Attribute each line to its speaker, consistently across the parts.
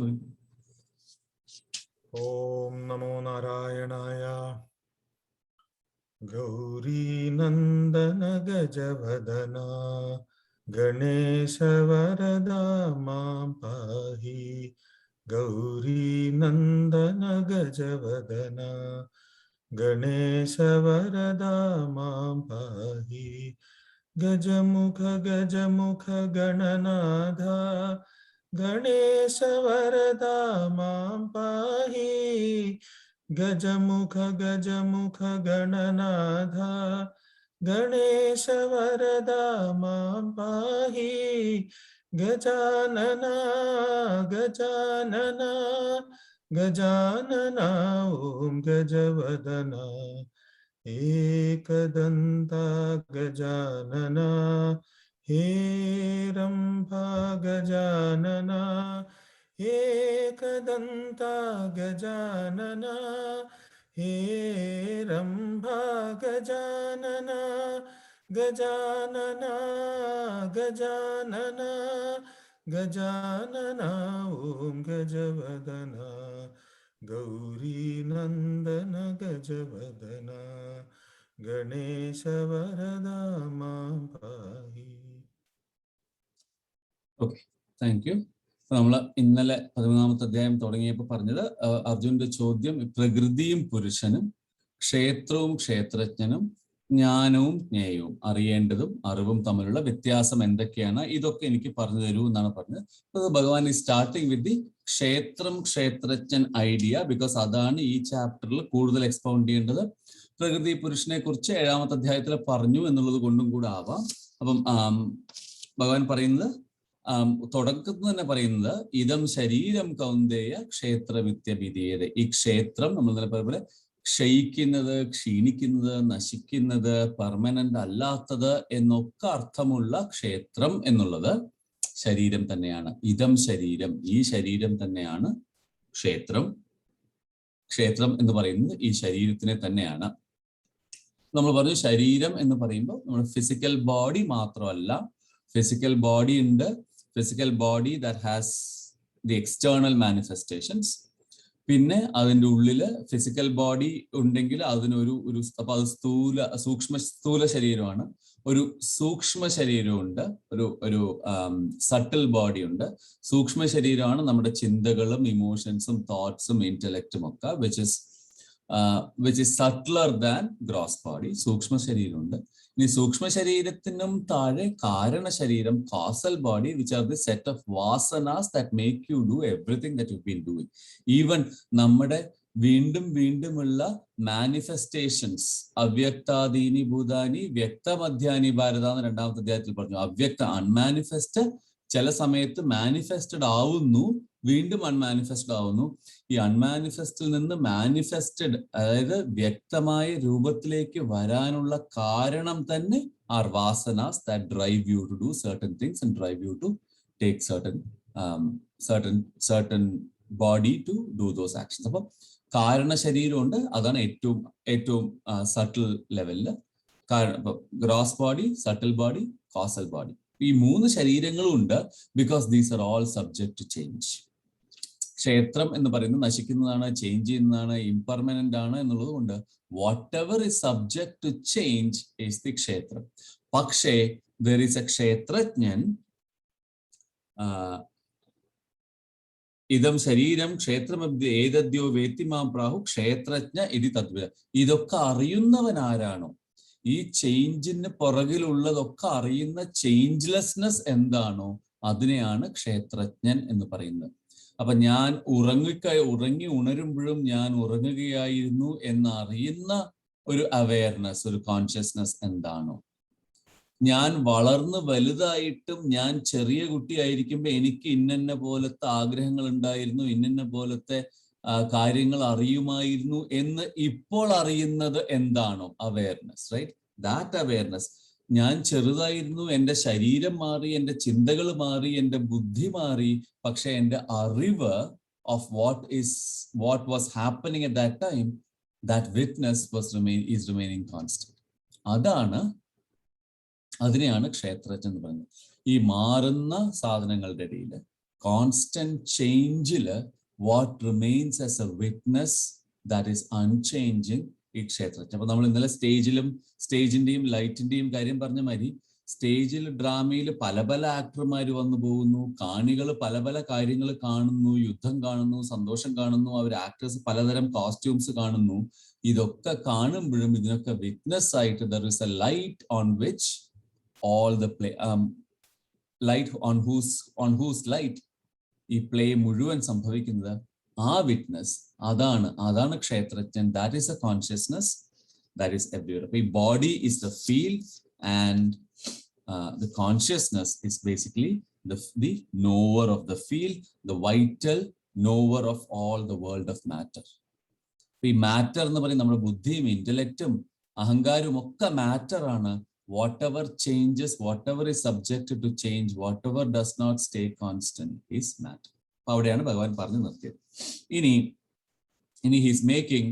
Speaker 1: Om Namo Narayanaaya. Gauri Nandana Gajavadana Ganesha Varada Mam Pahi. Gauri Nandana Gajavadana Ganesha Varada Mam Pahi. Gajamukha Gajamukha Gananadha Ganesha Varada Mam Pahi. Gajamukha Gajamukha Gananadha Ganesha Varada Mam Pahi. Gajanana Gajanana Gajanana Om Gajavadana Ekadanta Gajanana Herambha Gajanana Ekadanta Gajanana Herambha Gajanana Gajanana Gajanana Gajanana Om Gajavadana Gauri Nandana Gajavadana Ganesha Varada Mam Pahi.
Speaker 2: Okay, thank you. നമ്മൾ ഇന്നലെ 11ാമത്തെ അധ്യായം തുടങ്ങിയപ്പോൾ പറഞ്ഞത് അർജുനന്റെ ചോദ്യം പ്രകൃതിയും പുരുഷനും ക്ഷേത്രവും ക്ഷേത്രജ്ഞനും ജ്ഞാനവും ജ്ഞേയവും അറിയേണ്ടതും അറിവും തമ്മിലുള്ള വ്യത്യാസം എന്തൊക്കെയാണ്, ഇതൊക്കെ എനിക്ക് പറഞ്ഞു തരൂ എന്നാണ് പറഞ്ഞത്. അത് ഭഗവാൻ ഈ സ്റ്റാർട്ടിങ് വിത്ത് ദി ക്ഷേത്രം ക്ഷേത്രജ്ഞൻ ഐഡിയ, ബിക്കോസ് അതാണ് ഈ ചാപ്റ്ററിൽ കൂടുതൽ എക്സ്പൗണ്ട് ചെയ്യേണ്ടത്. പ്രകൃതി പുരുഷനെ കുറിച്ച് 7ാമത്തെ അധ്യായത്തിൽ പറഞ്ഞു എന്നുള്ളത് കൊണ്ടും കൂടെ ആവാം. അപ്പം ഭഗവാൻ പറയുന്നത് തുടക്കത്തിൽ തന്നെ പറയുന്നത് ഇതം ശരീരം കൗന്ദേയ ക്ഷേത്രവിദ്യവിധേയത. ഈ ക്ഷേത്രം നമ്മൾ തന്നെ പോലെ ക്ഷയിക്കുന്നത്, ക്ഷീണിക്കുന്നത്, നശിക്കുന്നത്, പെർമനന്റ് അല്ലാത്തത് എന്നൊക്കെ അർത്ഥമുള്ള ക്ഷേത്രം എന്നുള്ളത് ശരീരം തന്നെയാണ്. ഇതം ശരീരം, ഈ ശരീരം തന്നെയാണ് ക്ഷേത്രം. ക്ഷേത്രം എന്ന് പറയുന്നത് ഈ ശരീരത്തിനെ തന്നെയാണ്. നമ്മൾ പറഞ്ഞു ശരീരം എന്ന് പറയുമ്പോൾ നമ്മൾ ഫിസിക്കൽ ബോഡി മാത്രമല്ല, ഫിസിക്കൽ ബോഡി ഉണ്ട്, physical body that has the external manifestations. പിന്നെ അതിൻ്റെ ഉള്ളില് ഫിസിക്കൽ ബോഡി ഉണ്ടെങ്കിൽ അതിനൊരു അപ്പൊ അത് സ്ഥൂല ശരീരമാണ്. ഒരു സൂക്ഷ്മ ശരീരമുണ്ട്, ഒരു സട്ടിൽ ബോഡി ഉണ്ട്. സൂക്ഷ്മ ശരീരമാണ് നമ്മുടെ ചിന്തകളും ഇമോഷൻസും തോട്ട്സും ഇന്റലക്റ്റും ഒക്കെ, which is subtler than gross body. സൂക്ഷ്മ ശരീരമുണ്ട്. ഇനി സൂക്ഷ്മ ശരീരത്തിനും താഴെ കാരണ ശരീരം, causal body, which are the set of vasanas that make you do everything that you've been doing. Even നമ്മുടെ വീണ്ടും വീണ്ടുമുള്ള മാനിഫെസ്റ്റേഷൻസ്, അവ്യക്താദീനി ഭൂതാനി വ്യക്തമധ്യാനി ഭാരത എന്ന് 2ാമത്തെ അധ്യായത്തിൽ പറഞ്ഞു. അവ്യക്ത അൺമാനിഫെസ്റ്റ് ചില സമയത്ത് മാനിഫെസ്റ്റഡ് ആവുന്നു, വീണ്ടും അൺമാനിഫെസ്റ്റഡ് ആവുന്നു. ഈ അൺമാനിഫെസ്റ്റിൽ നിന്ന് മാനിഫെസ്റ്റഡ്, അതായത് വ്യക്തമായ രൂപത്തിലേക്ക് വരാനുള്ള കാരണം തന്നെ are vasanas that drive you to do certain things and drive you to take certain body to do those actions. അപ്പോൾ കാരണ ശരീരമുണ്ട്, അതാണ് ഏറ്റവും സട്ടിൽ ലെവലില്. Gross body, subtle body, causal body, ഈ 3 ശരീരങ്ങളും ഉണ്ട്. Because these are all subject to change. ക്ഷേത്രം എന്ന് പറയുന്നത് നശിക്കുന്നതാണ്, ചേഞ്ച് ചെയ്യുന്നതാണ്, ഇംപെർമനന്റ് ആണ് എന്നുള്ളത് കൊണ്ട് whatever is subject to change is the ക്ഷേത്രം. പക്ഷേ there is a ക്ഷേത്രജ്ഞൻ. ഇതം ശരീരം ക്ഷേത്രം ഏതദ്യോ വേത്തിമാം പ്രാഹു ക്ഷേത്രജ്ഞ ഇതി തദ്വിധ. ഇതൊക്കെ അറിയുന്നവൻ ആരാണോ, ഈ ചേഞ്ചിന് പുറകിലുള്ളതൊക്കെ അറിയുന്ന ചേഞ്ച്ലെസ്നെസ് എന്താണോ, അതിനെയാണ് ക്ഷേത്രജ്ഞൻ എന്ന് പറയുന്നത്. അപ്പൊ ഞാൻ ഉറങ്ങി ഉണരുമ്പോഴും ഞാൻ ഉറങ്ങുകയായിരുന്നു എന്നറിയുന്ന ഒരു അവയർനെസ്, ഒരു കോൺഷ്യസ്നെസ് എന്താണോ, ഞാൻ വളർന്ന് വലുതായിട്ടും ഞാൻ ചെറിയ കുട്ടിയായിരിക്കുമ്പോൾ എനിക്ക് ഇന്ന പോലത്തെ ആഗ്രഹങ്ങൾ ഉണ്ടായിരുന്നു, ഇന്ന പോലത്തെ കാര്യങ്ങൾ അറിയുമായിരുന്നു എന്ന് ഇപ്പോൾ അറിയുന്നത് എന്താണോ, അവയർനെസ്, റൈറ്റ്? That awareness. ഞാൻ ചെറുതായിരുന്നു, എൻ്റെ ശരീരം മാറി, എൻ്റെ ചിന്തകൾ മാറി, എൻ്റെ ബുദ്ധി മാറി, പക്ഷെ എൻ്റെ അറിവ് of what was happening at that time, that witness is remaining constant. അതിനെയാണ് ക്ഷേത്രജ്ഞൻ എന്ന് പറയുന്നത്. ഈ മാറുന്ന സാധനങ്ങളുടെ ഇടയിൽ കോൺസ്റ്റന്റ് ചേഞ്ചില് what remains as a witness that is unchanging ഈ ക്ഷേത്രജ്ഞൻ. അപ്പൊ നമ്മൾ ഇന്നലെ സ്റ്റേജിന്റെയും ലൈറ്റിന്റെയും കാര്യം പറഞ്ഞ മാതിരി, സ്റ്റേജിൽ ഡ്രാമയിൽ പല പല ആക്ടർമാർ വന്നു പോകുന്നു, കാണികൾ പല പല കാര്യങ്ങൾ കാണുന്നു, യുദ്ധം കാണുന്നു, സന്തോഷം കാണുന്നു, അവർ ആക്ടേഴ്സ് പലതരം കോസ്റ്റ്യൂംസ് കാണുന്നു. ഇതൊക്കെ കാണുമ്പോഴും ഇതിനൊക്കെ വിറ്റ്നസ് ആയിട്ട് there is a light on which all the play light on whose light ഈ പ്ലേ മുഴുവൻ സംഭവിക്കുന്നത്. ആ വിറ്റ്നസ് അതാണ് ക്ഷേത്രജ്ഞൻ. That is a consciousness that is everywhere. അപ്പൊ ഈ body is the field and the consciousness is basically the knower of the field, the vital knower of all the world of matter. ഈ matter എന്ന് പറയും നമ്മുടെ ബുദ്ധിയും ഇന്റലക്റ്റും അഹങ്കാരവും ഒക്കെ മാറ്റർ ആണ്. Whatever changes, whatever is subject to change, whatever does not stay constant is matter. അപ്പൊ അവിടെയാണ് ഭഗവാൻ പറഞ്ഞു നിർത്തിയത്. ഇനി he's making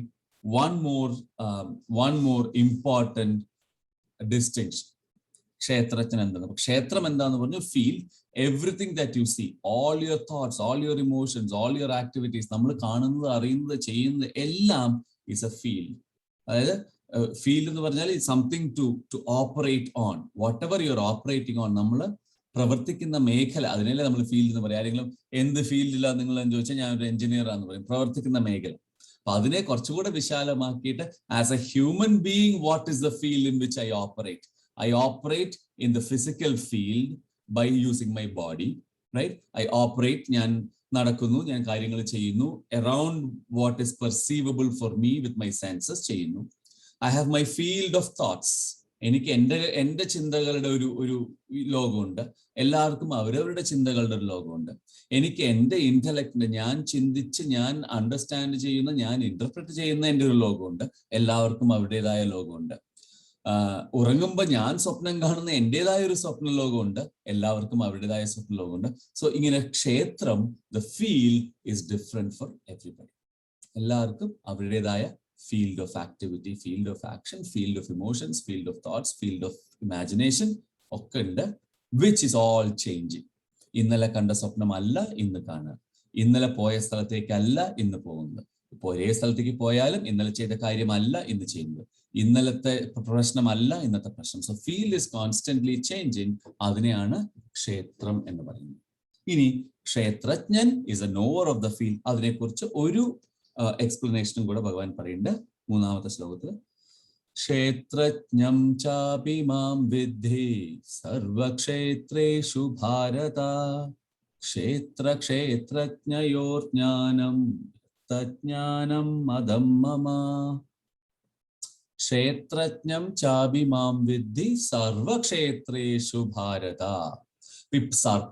Speaker 2: one more important distinction. ക്ഷേത്രജ്ഞൻ എന്താണ്? ക്ഷേത്രം എന്താന്ന് പറഞ്ഞു? Field everything that you see, all your thoughts, all your emotions, all your activities, നമ്മൾ കാണുന്നത്, അറിയുന്നത്, ചെയ്യുന്നത് എല്ലാം ഈസ് എ ഫീൽഡ്. അതായത് ഫീൽഡ് എന്ന് പറഞ്ഞാൽ something to operate on. Whatever you are operating on, നമ്മൾ പ്രവർത്തിക്കുന്ന മേഖല, അതിനല്ലേ നമ്മൾ ഫീൽഡ് എന്ന് പറയും. ആരെങ്കിലും എന്ത് ഫീൽഡിലാണ് നിങ്ങൾ എന്ന് ചോദിച്ചാൽ ഞാൻ ഒരു എഞ്ചിനീയർ ആണെന്ന് പറയും, പ്രവർത്തിക്കുന്ന മേഖല. അപ്പൊ അതിനെ കുറച്ചുകൂടെ വിശാലമാക്കിയിട്ട് as a human being what is the field in which I operate? I operate in the physical field by using my body, right? I operate, ഞാൻ നടക്കുന്നു, ഞാൻ കാര്യങ്ങൾ ചെയ്യുന്നു, around what is perceivable for me with my senses ചെയ്യുന്നു. I have my field of thoughts. എനിക്ക് എൻ്റെ ചിന്തകളുടെ ഒരു ലോകമുണ്ട്. എല്ലാവർക്കും അവരവരുടെ ചിന്തകളുടെ ഒരു ലോകമുണ്ട്. എനിക്ക് എൻ്റെ ഇന്റലക്റ്റിന്റെ, ഞാൻ ചിന്തിച്ച് ഞാൻ അണ്ടർസ്റ്റാൻഡ് ചെയ്യുന്ന, ഞാൻ ഇന്റർപ്രറ്റ് ചെയ്യുന്ന എൻ്റെ ഒരു ലോകമുണ്ട്. എല്ലാവർക്കും അവരുടേതായ ലോകമുണ്ട്. ഉറങ്ങുമ്പോൾ ഞാൻ സ്വപ്നം കാണുന്ന എൻ്റെതായ ഒരു സ്വപ്ന ലോകമുണ്ട്. എല്ലാവർക്കും അവരുടേതായ സ്വപ്ന ലോകമുണ്ട്. സോ ഇങ്ങനെ ക്ഷേത്രം, the field is different four everybody. എല്ലാവർക്കും അവരുടേതായ field of activity, field of action, field of emotions, field of thoughts, field of imagination ഒക്കെ ഉണ്ട്. Which is all changing. ഇന്നലെ കണ്ട സ്വപ്നമല്ല ഇന്ന് കാണുക. ഇന്നലെ പോയ സ്ഥലത്തേക്കല്ല ഇന്ന് പോകുന്നത്. ഇപ്പോൾ ഒരേ സ്ഥലത്തേക്ക് പോയാലും ഇന്നലെ ചെയ്ത കാര്യമല്ല ഇന്ന് ചെയ്യുന്നത്. ഇന്നലത്തെ പ്രശ്നമല്ല ഇന്നത്തെ പ്രശ്നം. So field is constantly changing. അതിനെയാണ് ക്ഷേത്രം എന്ന് പറയുന്നത്. ഇനി ക്ഷേത്രജ്ഞൻ is a knower of the field. അതിനെക്കുറിച്ച് ഒരു എക്സ്പ്ലനേഷനും കൂടെ ഭഗവാൻ പറയുന്നുണ്ട് 3-ാമത്തെ ശ്ലോകത്തിൽ. ക്ഷേത്രജ്ഞം ചാപി മാം വിദ്ധി സർവക്ഷേത്രേഷു ഭാരത ക്ഷേത്രജ്ഞയോർ ജ്ഞാനം തജ്ഞാനം മദം മമ. ക്ഷേത്രജ്ഞം ചാപി മാം വിദ്ധി സർവക്ഷേത്രേഷു ഭാരത.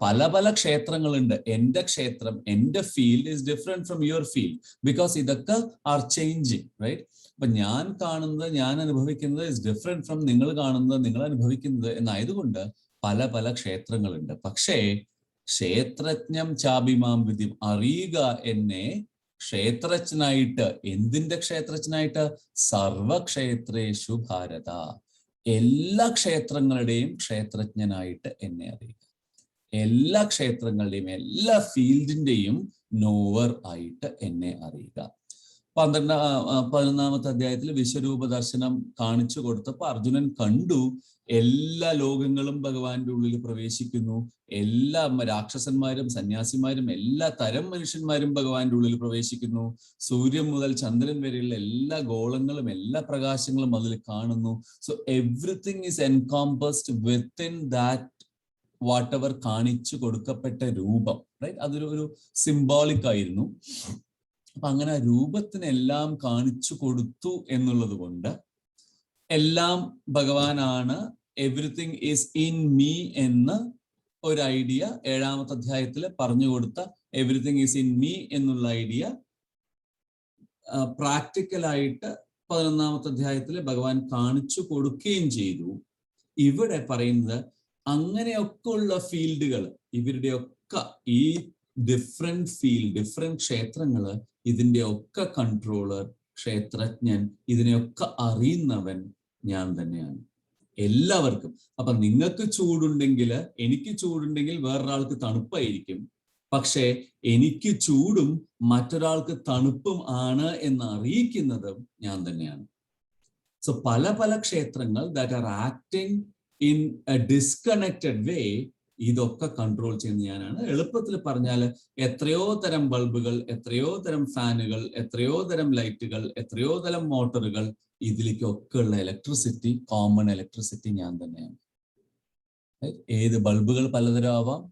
Speaker 2: പല പല ക്ഷേത്രങ്ങളുണ്ട്. എൻ്റെ ക്ഷേത്രം, എൻ്റെ field is different from your field because ഇതൊക്കെ ആർ ചേഞ്ചിങ്, റൈറ്റ്? അപ്പൊ ഞാൻ കാണുന്നത്, ഞാൻ അനുഭവിക്കുന്നത് ഇസ് ഡിഫറെന്റ് ഫ്രം നിങ്ങൾ കാണുന്നത്, നിങ്ങൾ അനുഭവിക്കുന്നത് എന്നായതുകൊണ്ട് പല പല ക്ഷേത്രങ്ങളുണ്ട്. പക്ഷേ ക്ഷേത്രജ്ഞം ചാബിമാം വിധി, അറിയുക എന്നെ ക്ഷേത്രജ്ഞനായിട്ട്. എന്തിന്റെ ക്ഷേത്രജ്ഞനായിട്ട്? സർവക്ഷേത്രേഷു ഭാരത, എല്ലാ ക്ഷേത്രങ്ങളുടെയും ക്ഷേത്രജ്ഞനായിട്ട് എന്നെ അറിയുക. എല്ലാ ക്ഷേത്രങ്ങളുടെയും എല്ലാ ഫീൽഡിന്റെയും നോവർ ആയിട്ട് എന്നെ അറിയുക. 11-ാമത്തെ അധ്യായത്തിൽ വിശ്വരൂപ ദർശനം കാണിച്ചു കൊടുത്തപ്പോൾ അർജുനൻ കണ്ടു എല്ലാ ലോകങ്ങളും ഭഗവാന്റെ ഉള്ളിൽ പ്രവേശിക്കുന്നു. എല്ലാ രാക്ഷസന്മാരും സന്യാസിമാരും എല്ലാ തരം മനുഷ്യന്മാരും ഭഗവാന്റെ ഉള്ളിൽ പ്രവേശിക്കുന്നു. സൂര്യൻ മുതൽ ചന്ദ്രൻ വരെയുള്ള എല്ലാ ഗോളങ്ങളും എല്ലാ പ്രകാശങ്ങളും അതിൽ കാണുന്നു. So everything is encompassed within that whatever കാണിച്ചു കൊടുക്കപ്പെട്ട രൂപം, റൈറ്റ്? അതൊരു സിംബോളിക് ആയിരുന്നു. അപ്പൊ അങ്ങനെ രൂപത്തിനെല്ലാം കാണിച്ചു കൊടുത്തു എന്നുള്ളത് കൊണ്ട് എല്ലാം ഭഗവാനാണ്, എവറിത്തിങ് ഈസ് ഇൻ മീ എന്ന് ഒരു ഐഡിയ 7-ാമത്തെ അധ്യായത്തിൽ പറഞ്ഞു കൊടുത്ത എവറിത്തിങ് ഈസ് ഇൻ മീ എന്നുള്ള ഐഡിയ പ്രാക്ടിക്കലായിട്ട് 11-ാമത്തെ അധ്യായത്തിൽ ഭഗവാൻ കാണിച്ചു കൊടുക്കുകയും ചെയ്തു. ഇവിടെ പറയുന്നത് അങ്ങനെയൊക്കെ ഉള്ള ഫീൽഡുകൾ, ഇവരുടെയൊക്കെ ഈ ഡിഫറെന്റ് ഫീൽഡ്, ഡിഫറെന്റ് ക്ഷേത്രങ്ങള്, ഇതിന്റെ ഒക്കെ കൺട്രോളർ, ക്ഷേത്രജ്ഞൻ, ഇതിനെയൊക്കെ അറിയുന്നവൻ ഞാൻ തന്നെയാണ്. എല്ലാവർക്കും. അപ്പൊ നിങ്ങൾക്ക് ചൂടുണ്ടെങ്കിൽ, എനിക്ക് ചൂടുണ്ടെങ്കിൽ വേറൊരാൾക്ക് തണുപ്പായിരിക്കും. പക്ഷേ എനിക്ക് ചൂടും മറ്റൊരാൾക്ക് തണുപ്പും ആണ് എന്ന് അറിയിക്കുന്നതും ഞാൻ തന്നെയാണ്. സോ പല പല ക്ഷേത്രങ്ങൾ that are acting in a disconnected way, ഇതൊക്കെ കൺട്രോൾ ചെയ്യുന്ന ഞാനാണ്. എളുപ്പത്തിൽ പറഞ്ഞാൽ എത്രയോ തരം ബൾബുകൾ, എത്രയോ തരം ഫാനുകൾ, എത്രയോ തരം ലൈറ്റുകൾ, എത്രയോ തരം മോട്ടോറുകൾ, ഇതിലേക്കൊക്കെ ഉള്ള ഇലക്ട്രിസിറ്റി, കോമൺ ഇലക്ട്രിസിറ്റി ഞാൻ തന്നെയാണ്. ഏത് ബൾബുകൾ പലതരം ആവാം,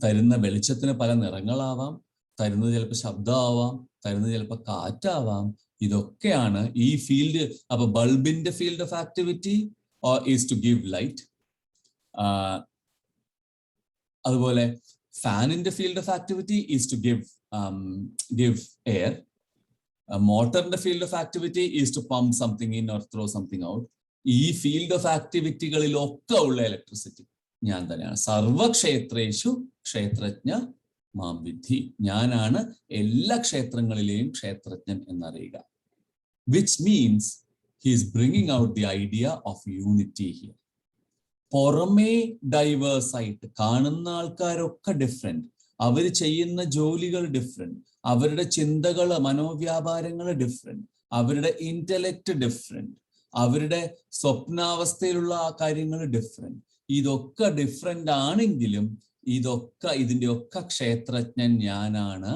Speaker 2: തരുന്ന വെളിച്ചത്തിന് പല നിറങ്ങളാവാം, തരുന്നത് ചിലപ്പോൾ ശബ്ദമാവാം, തരുന്നത് ചിലപ്പോൾ കാറ്റാവാം. ഇതൊക്കെയാണ് ഈ ഫീൽഡ്. അപ്പൊ ബൾബിന്റെ field of activity is to give light. അതുപോലെ ഫാനിന്റെ field of activity is to give air. മോട്ടറിന്റെ field of activity is to pump something in or throw something out. ഈ ഫീൽഡ് ഓഫ് ആക്ടിവിറ്റികളിലൊക്കെ ഉള്ള ഇലക്ട്രിസിറ്റി ഞാൻ തന്നെയാണ്. സർവക്ഷേത്രേഷു ക്ഷേത്രജ്ഞ മാം വിദ്ധി. ഞാനാണ് എല്ലാ ക്ഷേത്രങ്ങളിലെയും ക്ഷേത്രജ്ഞൻ എന്നറിയുക. Which means he is bringing out the idea of unity here. പുറമേ ഡൈവേഴ്സ് ആയിട്ട് കാണുന്ന ആൾക്കാരൊക്കെ ഡിഫറെന്റ്, അവർ ചെയ്യുന്ന ജോലികൾ ഡിഫറെന്റ്, അവരുടെ ചിന്തകൾ, മനോവ്യാപാരങ്ങൾ ഡിഫറെന്റ്, അവരുടെ ഇന്റലക്ട് ഡിഫറെന്റ്, അവരുടെ സ്വപ്നാവസ്ഥയിലുള്ള ആ കാര്യങ്ങൾ ഡിഫറെന്റ്. ഇതൊക്കെ ഡിഫറെന്റ് ആണെങ്കിലും ഇതിന്റെ ഒക്കെ ക്ഷേത്രജ്ഞൻ ഞാനാണ്.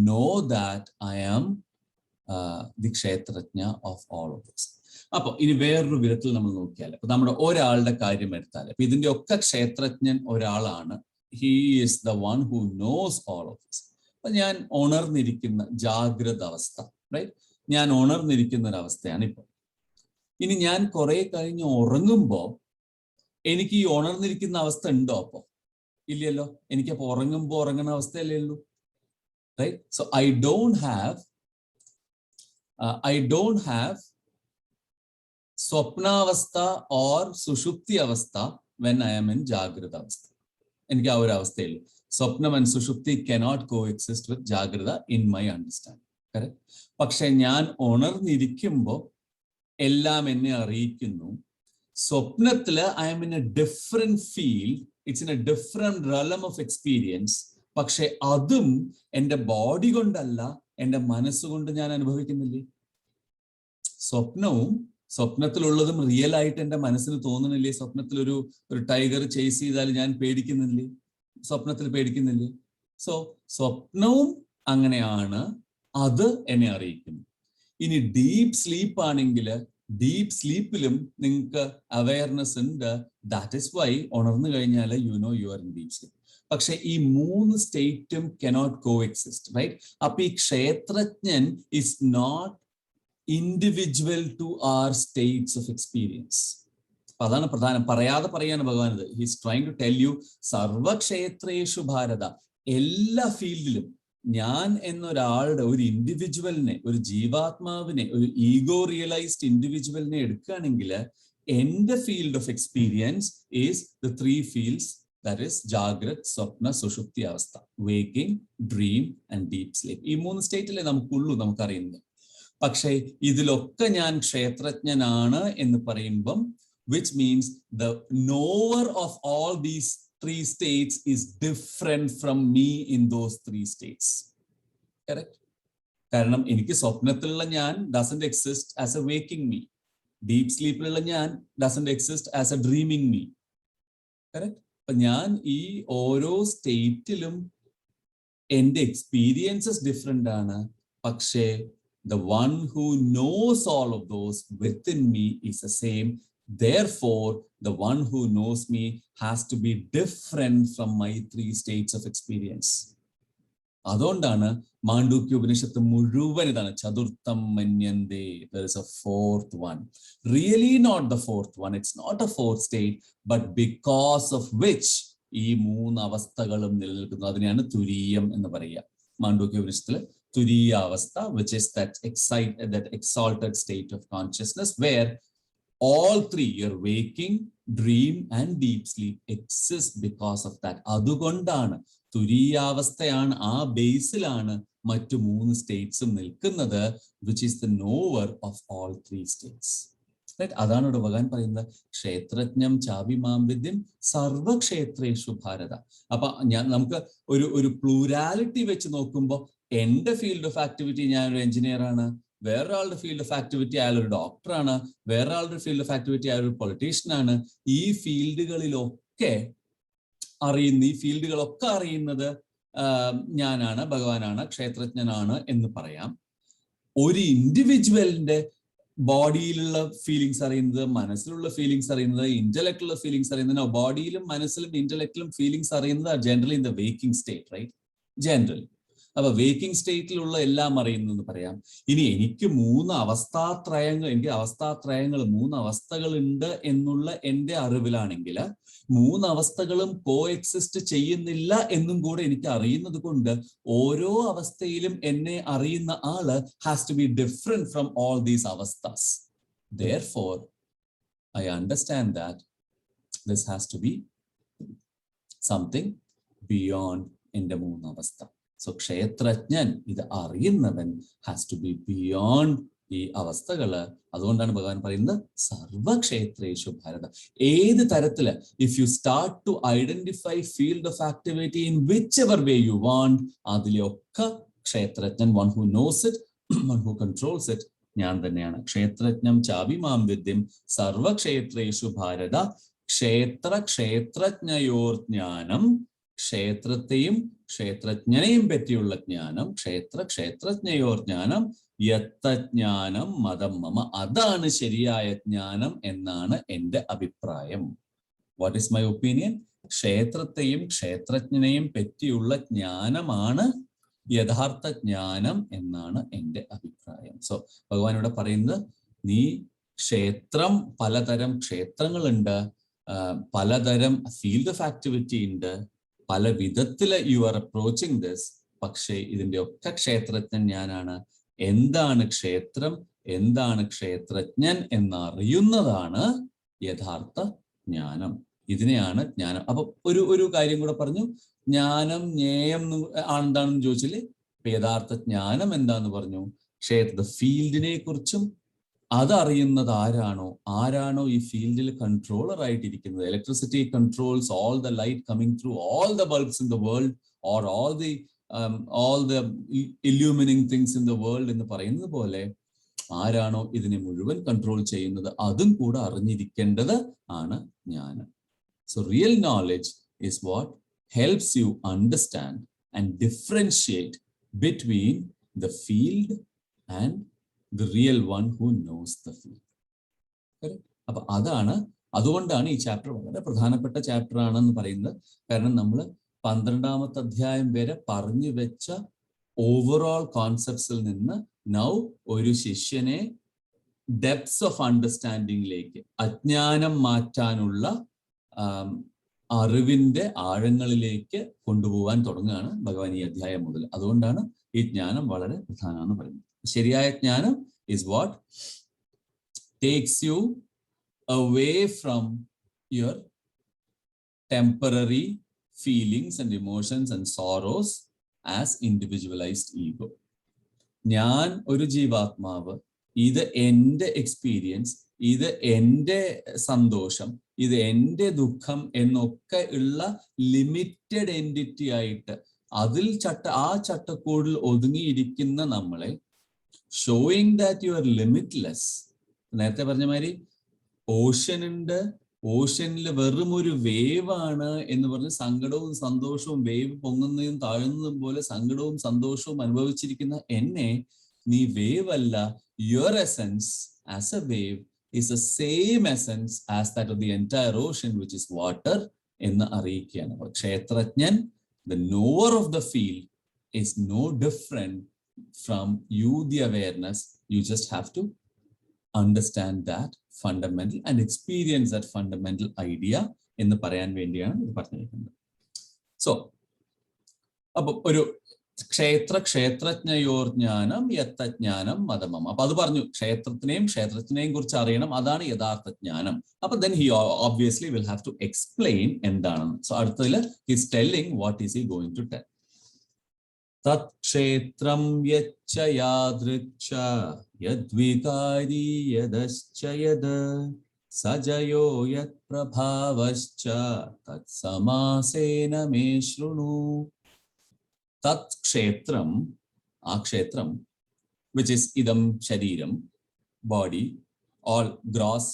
Speaker 2: Know that I am the kshetrajna of all of this. അപ്പൊ ഇനി വേറൊരു വിധത്തിൽ നമ്മൾ നോക്കിയാൽ, അപ്പൊ നമ്മുടെ ഒരാളുടെ കാര്യം എടുത്താൽ, അപ്പൊ ഇതിന്റെ ഒക്കെ ക്ഷേത്രജ്ഞൻ ഒരാളാണ്. He is the one who nose all of this. അപ്പൊ ഞാൻ ഉണർന്നിരിക്കുന്ന ജാഗ്രത അവസ്ഥ, റൈറ്റ്? ഞാൻ ഉണർന്നിരിക്കുന്ന ഒരു അവസ്ഥയാണ് ഇപ്പൊ. ഇനി ഞാൻ കുറെ കഴിഞ്ഞ് ഉറങ്ങുമ്പോ എനിക്ക് ഈ ഉണർന്നിരിക്കുന്ന അവസ്ഥ ഉണ്ടോ? അപ്പോ ഇല്ലല്ലോ. എനിക്കപ്പോ ഉറങ്ങുമ്പോ ഉറങ്ങുന്ന അവസ്ഥയല്ലേ ഉള്ളൂ, right? So I don't have svapnavastha or sushupti avastha when I am in ജാഗ്രത അവസ്ഥ. എനിക്ക് ആ ഒരു അവസ്ഥയില്ല. സ്വപ്നം ആൻഡ് സുഷുപ്തി കനോട്ട് കോ എക്സിസ്റ്റ് വിത്ത് ജാഗ്രത ഇൻ മൈ അണ്ടർസ്റ്റാൻഡിങ്, കറക്റ്റ്? പക്ഷെ ഞാൻ ഉണർന്നിരിക്കുമ്പോൾ എല്ലാം എന്നെ അറിയിക്കുന്നു. സ്വപ്നത്തില് I am in a different field, it's in a different realm of experience. പക്ഷെ അതും എൻ്റെ ബോഡി കൊണ്ടല്ല, എൻ്റെ മനസ്സുകൊണ്ട് ഞാൻ അനുഭവിക്കുന്നില്ലേ? സ്വപ്നത്തിലുള്ളതും റിയൽ ആയിട്ട് എൻ്റെ മനസ്സിന് തോന്നുന്നില്ലേ? സ്വപ്നത്തിൽ ഒരു ടൈഗർ ചേസ് ചെയ്താൽ ഞാൻ പേടിക്കുന്നില്ലേ? സ്വപ്നത്തിൽ പേടിക്കുന്നില്ലേ? സോ സ്വപ്നവും അങ്ങനെയാണ്, അത് എന്നെ അറിയിക്കുന്നു. ഇനി ഡീപ്പ് സ്ലീപ്പ് ആണെങ്കിൽ ഡീപ്പ് സ്ലീപ്പിലും നിങ്ങൾക്ക് അവയർനെസ് ഉണ്ട്. ദാറ്റ് ഇസ് വൈ ഉണർന്നു കഴിഞ്ഞാൽ you know you are in deep sleep. പക്ഷെ ഈ മൂന്ന് സ്റ്റേറ്റും കനോട്ട് കോ എക്സിസ്റ്റ്, റൈറ്റ്? അപ്പൊ ഈ ക്ഷേത്രജ്ഞൻ is not individual to our states of experience. അപ്പൊ അതാണ് പ്രധാനം. പറയാതെ പറയാണ് ഭഗവാൻ ഇത്. He's trying to tell you സർവക്ഷേത്രേഷു ഭാരത. എല്ലാ ഫീൽഡിലും ഞാൻ എന്നൊരാളുടെ, ഒരു ഇൻഡിവിജ്വലിനെ, ഒരു ജീവാത്മാവിനെ, ഒരു ഈഗോ റിയലൈസ്ഡ് ഇൻഡിവിജ്വലിനെ എടുക്കുകയാണെങ്കിൽ എന്റെ field of experience is the 3 fields, that is jagrat, svapna, sushupti avastha, waking, dream and deep sleep. ഈ 3 സ്റ്റേറ്റിലെ നമുക്കുള്ളൂ, നമുക്കറിയുന്നത്. പക്ഷേ ഇതിലൊക്കെ ഞാൻ ക്ഷേത്രജ്ഞനാണ് എന്ന് പറയുമ്പം, which means the knower of all these 3 states is different from me in those 3 states. Correct? കാരണം എനിക്ക് സ്വപ്നത്തിലുള്ള ഞാൻ doesn't exist as a waking me. Deep സ്ലീപ്പിലുള്ള ഞാൻ doesn't exist as a dreaming me. Correct? അപ്പൊ ഞാൻ ഈ ഓരോ സ്റ്റേറ്റിലും എൻ്റെ എക്സ്പീരിയൻസസ് ഡിഫറെന്റ് ആണ്. പക്ഷേ the one who knows all of those within me is the same. Therefore, the one who knows me has to be different from my 3 states of experience. അതുകൊണ്ടാണ് മാണ്ഡൂക്യ ഉപനിഷത്ത് മുഴുവൻ ഇതാണ്, ചതുർത്ഥം മന്യന്തേ. There is a 4th one. Really not the 4th one. It's not a 4th state, but because of which ഈ 3 അവസ്ഥകളും നിലനിൽക്കുന്നു. അതിനെയാണ് തുരീയം എന്ന് പറയുക മാണ്ഡൂക്യ ഉപനിഷത്തില്. തുരീയ അവസ്ഥ, which is that exalted state of consciousness where all 3, your waking, dream and deep sleep, exist because of that. അതുകൊണ്ടാണ് തുരീയാവസ്ഥയാണ്, ആ ബേസിലാണ് മറ്റു 3 സ്റ്റേറ്റ്സും നിൽക്കുന്നത്, which is the knower of all 3 states. Right. അതാണ് ഇവിടെ ഭഗവാൻ പറയുന്നത് ക്ഷേത്രജ്ഞം ചാഭിമാം വിദ്യം സർവക്ഷേത്രേഷു ഭാരത. അപ്പൊ നമുക്ക് ഒരു പ്ലൂരാലിറ്റി വെച്ച് നോക്കുമ്പോൾ എന്റെ ഫീൽഡ് ഓഫ് ആക്ടിവിറ്റി ഞാനൊരു എഞ്ചിനീയർ ആണ്, വേറൊരാളുടെ ഫീൽഡ് ഓഫ് ആക്ടിവിറ്റി അയാൾ ഒരു ഡോക്ടറാണ്, വേറൊരാളുടെ ഫീൽഡ് ഓഫ് ആക്ടിവിറ്റി അയാൾ ഒരു പൊളിറ്റീഷ്യനാണ്. ഈ ഫീൽഡുകളിലൊക്കെ അറിയുന്നത് ഞാനാണ്, ഭഗവാനാണ്, ക്ഷേത്രജ്ഞനാണ് എന്ന് പറയാം. ഒരു ഇൻഡിവിജ്വലിന്റെ ബോഡിയിലുള്ള ഫീലിങ്സ് അറിയുന്നത്, മനസ്സിലുള്ള ഫീലിങ്സ് അറിയുന്നത്, ഇന്റലക്റ്റിലുള്ള ഫീലിങ്സ് അറിയുന്നത്, ബോഡിയിലും മനസ്സിലും ഇന്റലക്റ്റിലും ഫീലിങ്സ് അറിയുന്നത് generally in the waking state, right? General. അപ്പൊ വേക്കിംഗ് സ്റ്റേറ്റിലുള്ള എല്ലാം അറിയുന്നെന്ന് പറയാം. ഇനി എനിക്ക് മൂന്ന് അവസ്ഥകൾ ഉണ്ട് എന്നുള്ള എന്റെ അറിവിലാണെങ്കിൽ മൂന്ന് അവസ്ഥകളും കോ എക്സിസ്റ്റ് ചെയ്യുന്നില്ല എന്നും കൂടെ എനിക്ക് അറിയുന്നത് കൊണ്ട് ഓരോ അവസ്ഥയിലും എന്നെ അറിയുന്ന ആള് has to be different from all these avasthas. Therefore, I understand that this has to be something beyond എന്റെ മൂന്നവസ്ഥ. സോ ക്ഷേത്രജ്ഞൻ, ഇത് അറിയുന്നവൻ, ഹാസ് ടു ബി ബിയോണ്ട് ഈ അവസ്ഥകള്. അതുകൊണ്ടാണ് ഭഗവാൻ പറയുന്നത് സർവക്ഷേത്രേഷു ഭാരത. ഏത് തരത്തില് if you start to identify field of activity in whichever way you want, അതിലൊക്കെ ക്ഷേത്രജ്ഞൻ, one who knows it, one who controls it, ഞാൻ തന്നെയാണ്. ക്ഷേത്രജ്ഞം ചാഭിമാം വിദ്യം സർവക്ഷേത്രേഷു ഭാരത. ക്ഷേത്രജ്ഞയോർ ജ്ഞാനം, ക്ഷേത്രത്തെയും ക്ഷേത്രജ്ഞനെയും പറ്റിയുള്ള ജ്ഞാനം, ക്ഷേത്രജ്ഞയോർ ജ്ഞാനം, യത്തജ്ഞാനം മതം മമ, അതാണ് ശരിയായ ജ്ഞാനം എന്നാണ് എൻ്റെ അഭിപ്രായം. What is my opinion? ക്ഷേത്രത്തെയും ക്ഷേത്രജ്ഞനെയും പറ്റിയുള്ള ജ്ഞാനമാണ് യഥാർത്ഥ ജ്ഞാനം എന്നാണ് എൻ്റെ അഭിപ്രായം. സോ ഭഗവാൻ ഇവിടെ പറയുന്നത്, നീ ക്ഷേത്രം, പലതരം ക്ഷേത്രങ്ങളുണ്ട്, പലതരം ഫീൽഡ് ഓഫ് ആക്ടിവിറ്റി ഉണ്ട്, പല വിധത്തില് യു ആർ അപ്രോച്ചിങ് ദിസ്. പക്ഷേ ഇതിന്റെ ഒക്കെ ക്ഷേത്രജ്ഞൻ ഞാനാണ്. എന്താണ് ക്ഷേത്രം, എന്താണ് ക്ഷേത്രജ്ഞൻ എന്നറിയുന്നതാണ് യഥാർത്ഥ ജ്ഞാനം. ഇതിനെയാണ് ജ്ഞാനം. അപ്പൊ ഒരു കാര്യം കൂടെ പറഞ്ഞു, ജ്ഞാനം ജ്ഞേയം എന്താണെന്ന് ചോദിച്ചില്ലേ? യഥാർത്ഥ ജ്ഞാനം എന്താന്ന് പറഞ്ഞു? ക്ഷേത്ര ഫീൽഡിനെ കുറിച്ചും അതറിയുന്നത് ആരാണോ ഈ ഫീൽഡിൽ കൺട്രോളർ ആയിട്ടിരിക്കുന്നത്. Electricity controls all the light coming through all the bulbs in the world or all the ഇല്യൂമിനിങ് തിങ്സ് ഇൻ ദ വേൾഡ് എന്ന് പറയുന്നത് പോലെ ആരാണോ ഇതിനെ മുഴുവൻ കൺട്രോൾ ചെയ്യുന്നത് അതും കൂടെ അറിഞ്ഞിരിക്കേണ്ടത് ആണ് ജ്ഞാനം. So real knowledge is what helps you understand and differentiate between the field and the real one who knows the field. അപ്പൊ അതുകൊണ്ടാണ് ഈ ചാപ്റ്റർ വളരെ പ്രധാനപ്പെട്ട ചാപ്റ്റർ ആണെന്ന് പറയുന്നത്. കാരണം നമ്മൾ 12ാമത്തെ അധ്യായം വരെ പറഞ്ഞു വെച്ച ഓവറോൾ കോൺസെപ്റ്റ്സിൽ നിന്ന് നൗ ഒരു ശിഷ്യനെ ഡെപ്ത്സ് ഓഫ് അണ്ടർസ്റ്റാൻഡിങ്ങിലേക്ക്, അജ്ഞാനം മാറ്റാനുള്ള അറിവിന്റെ ആഴങ്ങളിലേക്ക് കൊണ്ടുപോകാൻ തുടങ്ങുകയാണ് ഭഗവാൻ ഈ അധ്യായം മുതൽ. അതുകൊണ്ടാണ് ഈ ജ്ഞാനം വളരെ പ്രധാനമെന്ന് പറയുന്നത്. ശരിയായ ജ്ഞാനം is what takes you away from your temporary feelings and emotions and sorrows as individualised ego. ഞാൻ ഒരു ജീവാത്മാവ്, ഇത് എൻ്റെ എക്സ്പീരിയൻസ്, ഇത് എൻ്റെ സന്തോഷം, ഇത് എൻ്റെ ദുഃഖം എന്നൊക്കെ ഉള്ള ലിമിറ്റഡ് എൻറ്റിറ്റി ആയിട്ട് അതിൽ ആ ചട്ടക്കൂടിൽ ഒതുങ്ങിയിരിക്കുന്ന നമ്മളെ showing that you R limitless. നേരത്തെ പറഞ്ഞ മാതിരി ഓഷൻ ഉണ്ട്, ഓഷനിൽ വെറും ഒരു വേവ് ആണ് എന്ന് പറഞ്ഞ് സങ്കടവും സന്തോഷവും, വേവ് പൊങ്ങുന്നതും താഴുന്നതും പോലെ സങ്കടവും സന്തോഷവും അനുഭവിച്ചിരിക്കുന്ന എന്നെ നീ വേവ് അല്ല, your essence as A wave is the same essence as that of the entire ocean, which is water, എന്ന് അറിയിക്കുകയാണ്. ക്ഷേത്രജ്ഞൻ, the knower of the field, is no different from you, the awareness. You just have to understand that fundamental and experience that fundamental idea എന്ന് പറയാൻ വേണ്ടിയാണ് ഇത് പറഞ്ഞിരിക്കുന്നത്. So അപ്പൊ ഒരു ക്ഷേത്രജ്ഞയോർ ജ്ഞാനം യത്തജ്ഞാനം മതമം. അപ്പൊ അത് പറഞ്ഞു, ക്ഷേത്രജ്ഞനെയും കുറിച്ച് അറിയണം, അതാണ് യഥാർത്ഥ ജ്ഞാനം. അപ്പൊ then he obviously will have to explain എന്താണെന്ന്. സോ അടുത്തതിൽ he is telling what is he going to tell. തത് ക്ഷേത്രം യച്ച യാദൃച്ഛ യദ്വികാരി യദശ്ച യത് സജയോ യത് പ്രഭാവശ്ച തത് സമാസേന മേ ശൃണു. തത് ക്ഷേത്രം, ആ ക്ഷേത്രം, which is idam shariram, body, all gross,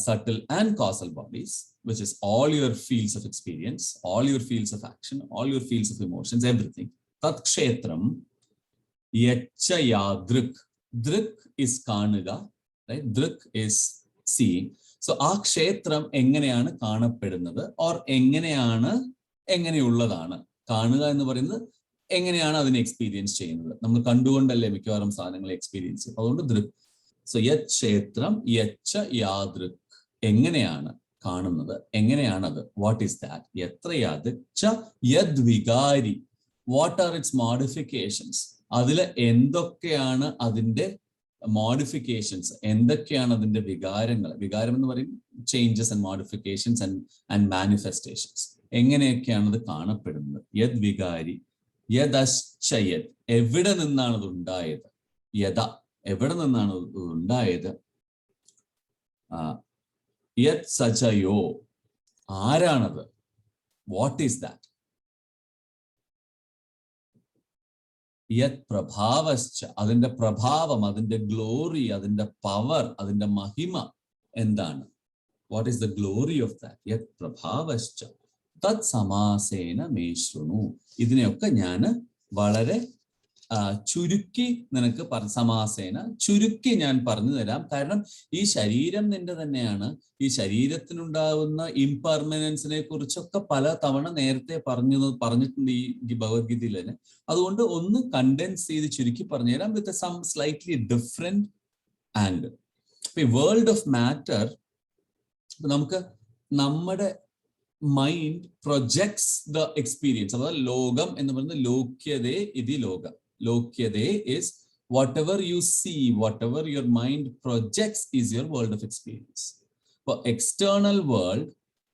Speaker 2: subtle and causal bodies, which is all your fields of experience, all your fields of action, all your fields of emotions, everything. Tat kshetram yacha yadrik. Drik is kanuga, right? Drik is seeing. So ആ ക്ഷേത്രം എങ്ങനെയാണ് കാണപ്പെടുന്നത്, or എങ്ങനെയുള്ളതാണ്? കാണുക എന്ന് പറയുന്നത് എങ്ങനെയാണ് അതിനെ experience ചെയ്യുന്നത്? നമ്മൾ കണ്ടുകൊണ്ടല്ലേ മിക്കവാറും സാധനങ്ങളെ എക്സ്പീരിയൻസ് ചെയ്യും. അതുകൊണ്ട് ദൃക്. സോ യത് ക്ഷേത്രം യച്ച യാദൃക്, എങ്ങനെയാണ് കാണുന്നത്, എങ്ങനെയാണത്? What is that? എത്ര യാദ് ച യദ് വികാരി, വാട്ട് ആർ ഇറ്റ്സ് മോഡിഫിക്കേഷൻസ്? അതിൽ എന്തൊക്കെയാണ് അതിൻ്റെ മോഡിഫിക്കേഷൻസ്, എന്തൊക്കെയാണ് അതിൻ്റെ വികാരങ്ങൾ? വികാരം എന്ന് പറയും changes and modifications and manifestations. എങ്ങനെയൊക്കെയാണ് അത് കാണപ്പെടുന്നത്? യദ് വികാരി യദശ്ചയത്, എവിടെ നിന്നാണ് അത് ഉണ്ടായത്? യഥ, എവിടെ നിന്നാണ് അത് ഉണ്ടായത്? യത് സജയോ, ആരാണത്? What is that? യത് പ്രഭാവശ്ച, അതിന്റെ പ്രഭാവം, അതിന്റെ ഗ്ലോറി, അതിന്റെ പവർ, അതിന്റെ മഹിമ എന്താണ്? What is the glory of that? യത് പ്രഭാവശ്ച തത് സമാസേന മേ ശൃണു. ഇതിനെയൊക്കെ ഞാൻ വളരെ ചുരുക്കി നിനക്ക് സമാസേന ചുരുക്കി ഞാൻ പറഞ്ഞു തരാം. കാരണം ഈ ശരീരം നിന്റെ തന്നെയാണ്. ഈ ശരീരത്തിനുണ്ടാവുന്ന ഇംപെർമനൻസിനെ കുറിച്ചൊക്കെ പല തവണ നേരത്തെ പറഞ്ഞിട്ടുണ്ട് ഈ ഭഗവത്ഗീതയിൽ തന്നെ. അതുകൊണ്ട് ഒന്ന് കണ്ടൻസ് ചെയ്ത് ചുരുക്കി പറഞ്ഞു തരാം with some slightly different angle. ഇപ്പൊ ഈ വേൾഡ് ഓഫ് മാറ്റർ, നമുക്ക് നമ്മുടെ മൈൻഡ് പ്രൊജക്ട്സ് ദ എക്സ്പീരിയൻസ്. അതായത് ലോകം എന്ന് പറയുന്നത് ലോക്യതേ ഇതി ലോകം. Lokyade is whatever you see, whatever your mind projects is your world of experience. For external world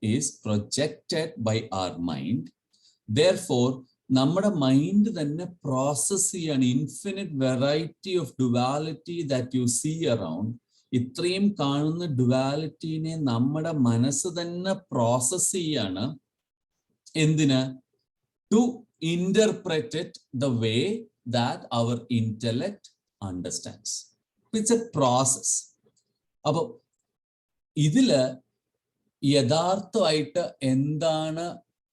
Speaker 2: is projected by our mind. Therefore, നമ്മുടെ മൈൻഡ് തന്നെ പ്രോസസ് ചെയ്യാണ് infinite variety of duality that you see around. ഇത്രയും കാണുന്ന ഡുവാലിറ്റീനെ നമ്മുടെ മനസ്സ് തന്നെ process ചെയ്യാണ്. എന്തിന്? To interpret it the way that our intellect understands. It's a process. അപ്പൊ ഇതില് യഥാർത്ഥമായിട്ട് എന്താണ്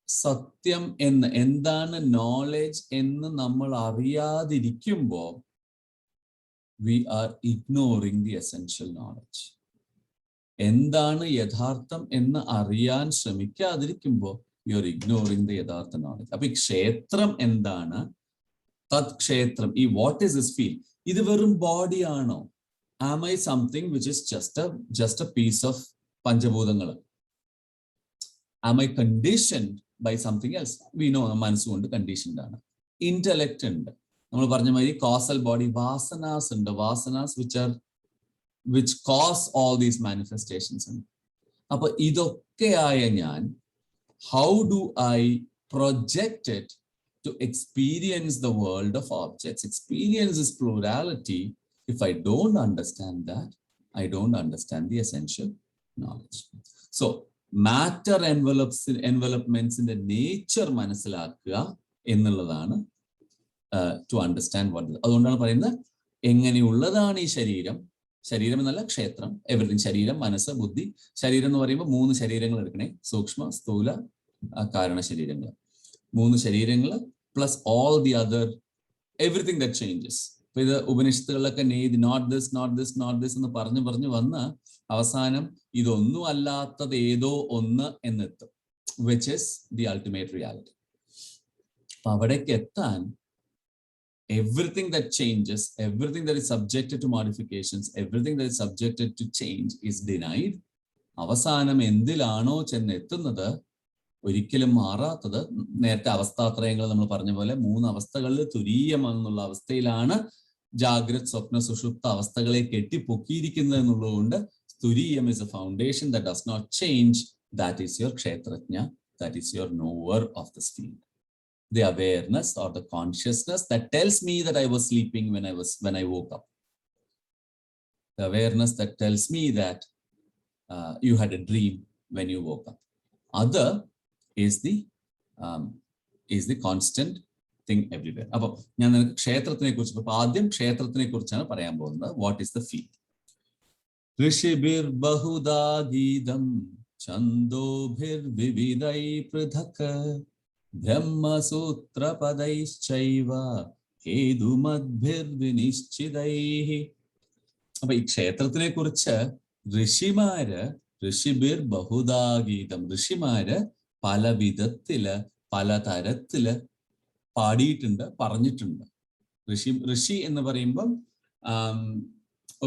Speaker 2: സത്യം എന്ന്, എന്താണ് നോളജ് എന്ന് നമ്മൾ അറിയാതിരിക്കുമ്പോൾ we are ignoring the essential knowledge. എന്താണ് യഥാർത്ഥം എന്ന് അറിയാൻ ശ്രമിക്കാതിരിക്കുമ്പോൾ you are ignoring the യഥാർത്ഥ knowledge. അപ്പൊ ഈ ക്ഷേത്രം എന്താണ്? തത് ക്ഷേത്രം, ഈ വാട്ട് ഈസ് ദിസ് ഫീൽ? ഇത് വെറും ബോഡി ആണോ? Am I something which is just a piece of പഞ്ചഭൂതങ്ങൾ? Am I conditioned by something else? We know, മനസ്സുകൊണ്ട് കണ്ടീഷൻഡ് ആണ്. ഇന്റലക്ട് ഉണ്ട്, നമ്മൾ പറഞ്ഞ മാതിരി കോസൽ ബോഡി, വാസനാസ് ഉണ്ട്, vasanas which cause all these manifestations ഉണ്ട്. അപ്പൊ ഇതൊക്കെയായ ഞാൻ, how do I project it to experience the world of objects? Experience is plurality. If I don't understand that, I don't understand the essential knowledge. So matter envelopments in the nature മനസ്സിലാക്കുക എന്നുള്ളതാണ് to understand what. അതുകൊണ്ടാണ് പറയുന്നത് എങ്ങനെയുള്ളതാണ് ഈ ശരീരം. ശരീരം എന്നല്ല, ക്ഷേത്രം, everything. ശരീരം, മനസ്സ്, ബുദ്ധി. ശരീരം എന്ന് പറയുമ്പോൾ 3 ശരീരങ്ങൾ എടുക്കണേ: സൂക്ഷ്മ, സ്ഥൂല, കാരണ ശരീരങ്ങൾ. 3 ശരീരങ്ങൾ plus all the other everything that changes. ഇപ്പൊ ഇത് ഉപനിഷത്തുകളിലൊക്കെ നോട്ട് ദിസ് എന്ന് പറഞ്ഞു വന്ന് അവസാനം ഇതൊന്നും അല്ലാത്തത് ഏതോ ഒന്ന് എന്നെത്തും, which is the ultimate reality. അപ്പൊ അവിടേക്ക് എത്താൻ everything that changes, everything that is subjected to modifications, everything that is subjected to change is denied. അവസാനം എന്തിലാണോ ചെന്നെത്തുന്നത്, ഒരിക്കലും മാറാത്തത്, നേരത്തെ അവസ്ഥാത്രയങ്ങൾ നമ്മൾ പറഞ്ഞ പോലെ 3 അവസ്ഥകളിൽ തുരീയമെന്നുള്ള അവസ്ഥയിലാണ് ജാഗ്രത്, സ്വപ്ന, സുഷുപ്ത അവസ്ഥകളെ കെട്ടിപ്പൊക്കിയിരിക്കുന്നത് എന്നുള്ളതുകൊണ്ട് തുരീയം is a foundation that does not change. That is your kshetrajna, that is your knower of this field. the awareness or the consciousness that tells me that I was sleeping when I woke up. The awareness that tells me that you had a dream when you woke up. Other is the constant thing everywhere. അപ്പോൾ ഞാൻ നിനക്ക് ക്ഷേത്രത്തിനെ കുറിച്ച് ആദ്യം ക്ഷേത്രത്തിനെ കുറിച്ചാണ് പറയാൻ പോകുന്നത്. What is the field? ഋഷിഭിർ ബഹുദാ ഗീതം ഛന്ദോഭിർ വിവിധൈ പൃഥക് ബ്രഹ്മസൂത്രപദൈശ്ചൈവ ഹേതുമദ്ഭിർ വിനിശ്ചിതൈഃ. അപ്പൊ ഈ ക്ഷേത്രത്തിനെ കുറിച്ച് ഋഷിബിർ ബഹുദാഗീതം, ഋഷിമാര് പല വിധത്തില് പല തരത്തില് പാടിയിട്ടുണ്ട്, പറഞ്ഞിട്ടുണ്ട്. ഋഷി എന്ന് പറയുമ്പം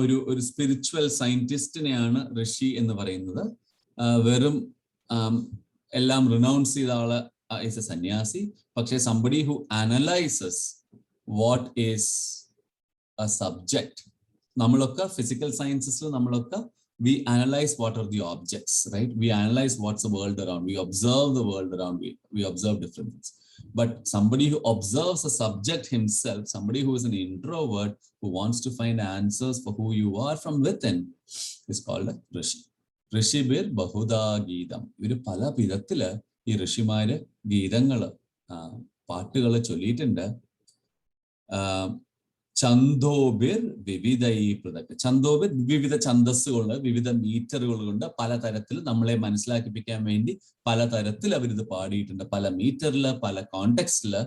Speaker 2: ഒരു സ്പിരിച്വൽ സയന്റിസ്റ്റിനെയാണ് ഋഷി എന്ന് പറയുന്നത്. വെറും എല്ലാം റിനൗൺസ് ചെയ്ത ആള് is a സന്യാസി. പക്ഷേ somebody who analyzes what is a subject. നമ്മളൊക്കെ ഫിസിക്കൽ സയൻസസിൽ നമ്മളൊക്കെ we analyze what are the objects, right? We analyze what's the world around. We observe the world around. We observe different things. But somebody who observes a subject himself, somebody who is an introvert, who wants to find answers for who you are from within, is called a rishi. ഋഷിബിർ ബഹുദാ ഗീതം. ഇവര് പല വിധത്തില് ഈ ഋഷിമാര് ഗീതങ്ങള് പാട്ടുകള് ചൊല്ലിയിട്ടുണ്ട്. ഛന്ദോബിർ വിവിധൈ പൃഥക്. ഛന്ദോബിർ വിവിധ ഛന്ദസ്സുകളുണ്ട്, വിവിധ മീറ്ററുകൾ കൊണ്ട് പലതരത്തിൽ നമ്മളെ മനസ്സിലാക്കിപ്പിക്കാൻ വേണ്ടി പലതരത്തിൽ അവരിത് പാടിയിട്ടുണ്ട്. പല മീറ്ററില് പല കോണ്ടെക്സ്റ്റില്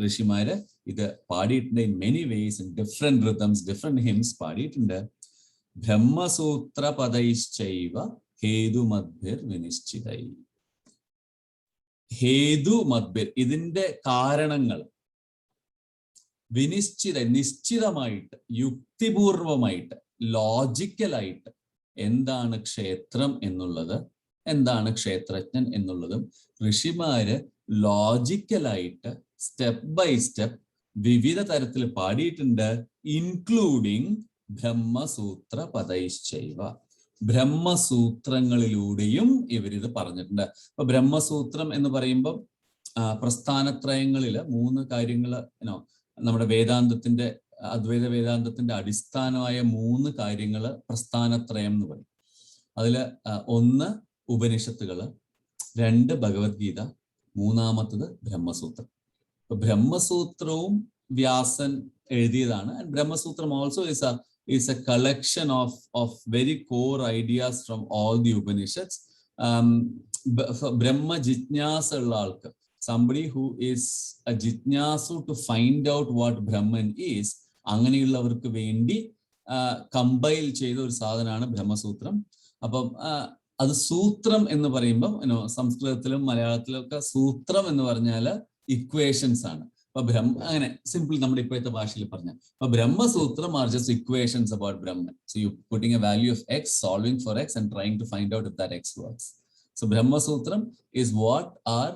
Speaker 2: ഋഷിമാര് ഇത് പാടിയിട്ടുണ്ട്. In many vase, in different rhythms, different Hinds പാടിയിട്ടുണ്ട്. ബ്രഹ്മസൂത്ര പദൈശ്ചൈവ ഹേതുമദ്ഭിർ വിനിശ്ചിതൈ. ഹേതുമദ്ഭിർ, ഇതിന്റെ കാരണങ്ങൾ നിശ്ചിതമായിട്ട്, യുക്തിപൂർവമായിട്ട്, ലോജിക്കലായിട്ട് എന്താണ് ക്ഷേത്രം എന്നുള്ളത്, എന്താണ് ക്ഷേത്രജ്ഞൻ എന്നുള്ളതും ഋഷിമാര് ലോജിക്കലായിട്ട് സ്റ്റെപ്പ് ബൈ സ്റ്റെപ്പ് വിവിധ തരത്തിൽ പാടിയിട്ടുണ്ട്. ഇൻക്ലൂഡിങ് ബ്രഹ്മസൂത്ര പദൈശ്ചൈവ. ബ്രഹ്മസൂത്രങ്ങളിലൂടെയും ഇവരിത് പറഞ്ഞിട്ടുണ്ട്. അപ്പൊ ബ്രഹ്മസൂത്രം എന്ന് പറയുമ്പോൾ പ്രസ്ഥാനത്രയങ്ങളില് 3 കാര്യങ്ങള് നമ്മുടെ വേദാന്തത്തിന്റെ, അദ്വൈത വേദാന്തത്തിന്റെ അടിസ്ഥാനമായ 3 കാര്യങ്ങള് പ്രസ്ഥാനത്രയം എന്ന് പറയും. അതില് 1 ഉപനിഷത്തുകള്, 2 ഭഗവത്ഗീത, 3-മത്തത് ബ്രഹ്മസൂത്രം. ഇപ്പൊ ബ്രഹ്മസൂത്രവും വ്യാസൻ എഴുതിയതാണ്. And Brahma Sutra also is a collection of very core ideas from all the Upanishads. Brahma jitnyasa ulla alku, somebody who is a jitnyasu to find out what Brahman is, അങ്ങനെയുള്ളവർക്ക് വേണ്ടി കമ്പൈൽ ചെയ്ത ഒരു സാധനമാണ് ബ്രഹ്മസൂത്രം. അപ്പം അത് സൂത്രം എന്ന് പറയുമ്പം സംസ്കൃതത്തിലും മലയാളത്തിലും ഒക്കെ സൂത്രം എന്ന് പറഞ്ഞാൽ ഇക്വേഷൻസ് ആണ്. അപ്പൊ അങ്ങനെ സിമ്പിൾ നമ്മുടെ ഇപ്പോഴത്തെ ഭാഷയിൽ പറഞ്ഞ ബ്രഹ്മസൂത്രം are just equations about Brahman. So you putting a value of x, solving for x and trying to find out if that x works. So Brahma Sutra is what are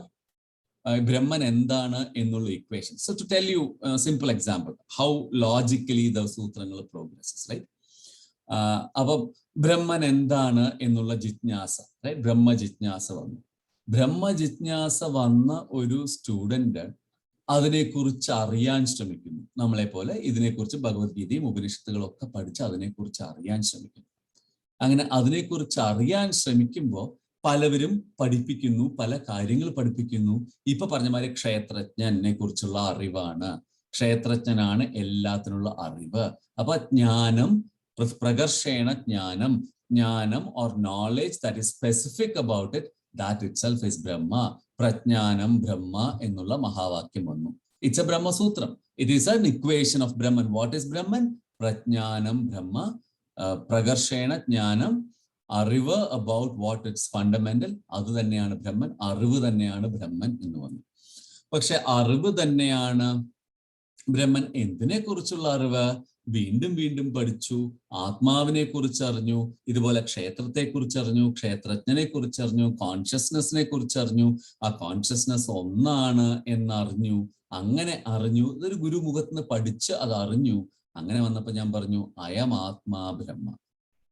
Speaker 2: Brahman എന്താണ് എന്നുള്ള equation. So to tell you a simple example how logically the സൂത്രങ്ങൾ progresses, right? അപ്പൊ ബ്രഹ്മൻ എന്താണ് എന്നുള്ള ജിജ്ഞാസ, right? ബ്രഹ്മജിജ്ഞാസ വന്ന ഒരു student അതിനെക്കുറിച്ച് അറിയാൻ ശ്രമിക്കുന്നു. നമ്മളെ പോലെ ഇതിനെക്കുറിച്ച് ഭഗവത്ഗീതയും ഉപനിഷത്തുകളും ഒക്കെ പഠിച്ച് അതിനെക്കുറിച്ച് അറിയാൻ ശ്രമിക്കുന്നു. അങ്ങനെ അതിനെക്കുറിച്ച് അറിയാൻ ശ്രമിക്കുമ്പോൾ പലവരും പഠിപ്പിക്കുന്നു, പല കാര്യങ്ങൾ പഠിപ്പിക്കുന്നു. ഇപ്പൊ പറഞ്ഞമാതിരി ക്ഷേത്രജ്ഞനെ കുറിച്ചുള്ള അറിവാണ്, ക്ഷേത്രജ്ഞനാണ് എല്ലാത്തിനുള്ള അറിവ്. അപ്പൊ ജ്ഞാനം, പ്രകർഷേണ ജ്ഞാനം or knowledge that is specific about it, that itself is Brahma. പ്രജ്ഞാനം ബ്രഹ്മ എന്നുള്ള മഹാവാക്യം വന്നു. ഇറ്റ്സ് എ ബ്രഹ്മസൂത്രം. It is an equation of Brahman. What is Brahman? പ്രജ്ഞാനം ബ്രഹ്മ. പ്രകർഷേണ ജ്ഞാനം, അറിവ് അബൌട്ട് വാട്ട് ഇറ്റ്സ് ഫണ്ടമെന്റൽ, അത് തന്നെയാണ് ബ്രഹ്മൻ. അറിവ് തന്നെയാണ് ബ്രഹ്മൻ എന്ന് വന്നു. പക്ഷെ അറിവ് തന്നെയാണ് ബ്രഹ്മൻ. എന്തിനെ കുറിച്ചുള്ള അറിവ്? വീണ്ടും വീണ്ടും പഠിച്ചു, ആത്മാവിനെ കുറിച്ചറിഞ്ഞു, ഇതുപോലെ ക്ഷേത്രത്തെ കുറിച്ചറിഞ്ഞു, ക്ഷേത്രജ്ഞനെ കുറിച്ചറിഞ്ഞു, കോൺഷ്യസ്നെസ്സിനെ കുറിച്ചറിഞ്ഞു, ആ കോൺഷ്യസ്നെസ് ഒന്നാണ് എന്നറിഞ്ഞു. അങ്ങനെ അറിഞ്ഞു, ഇതൊരു ഗുരുമുഖത്ത് നിന്ന് പഠിച്ച് അത് അറിഞ്ഞു. അങ്ങനെ വന്നപ്പോ ഞാൻ പറഞ്ഞു അയം ആത്മാ ബ്രഹ്മ.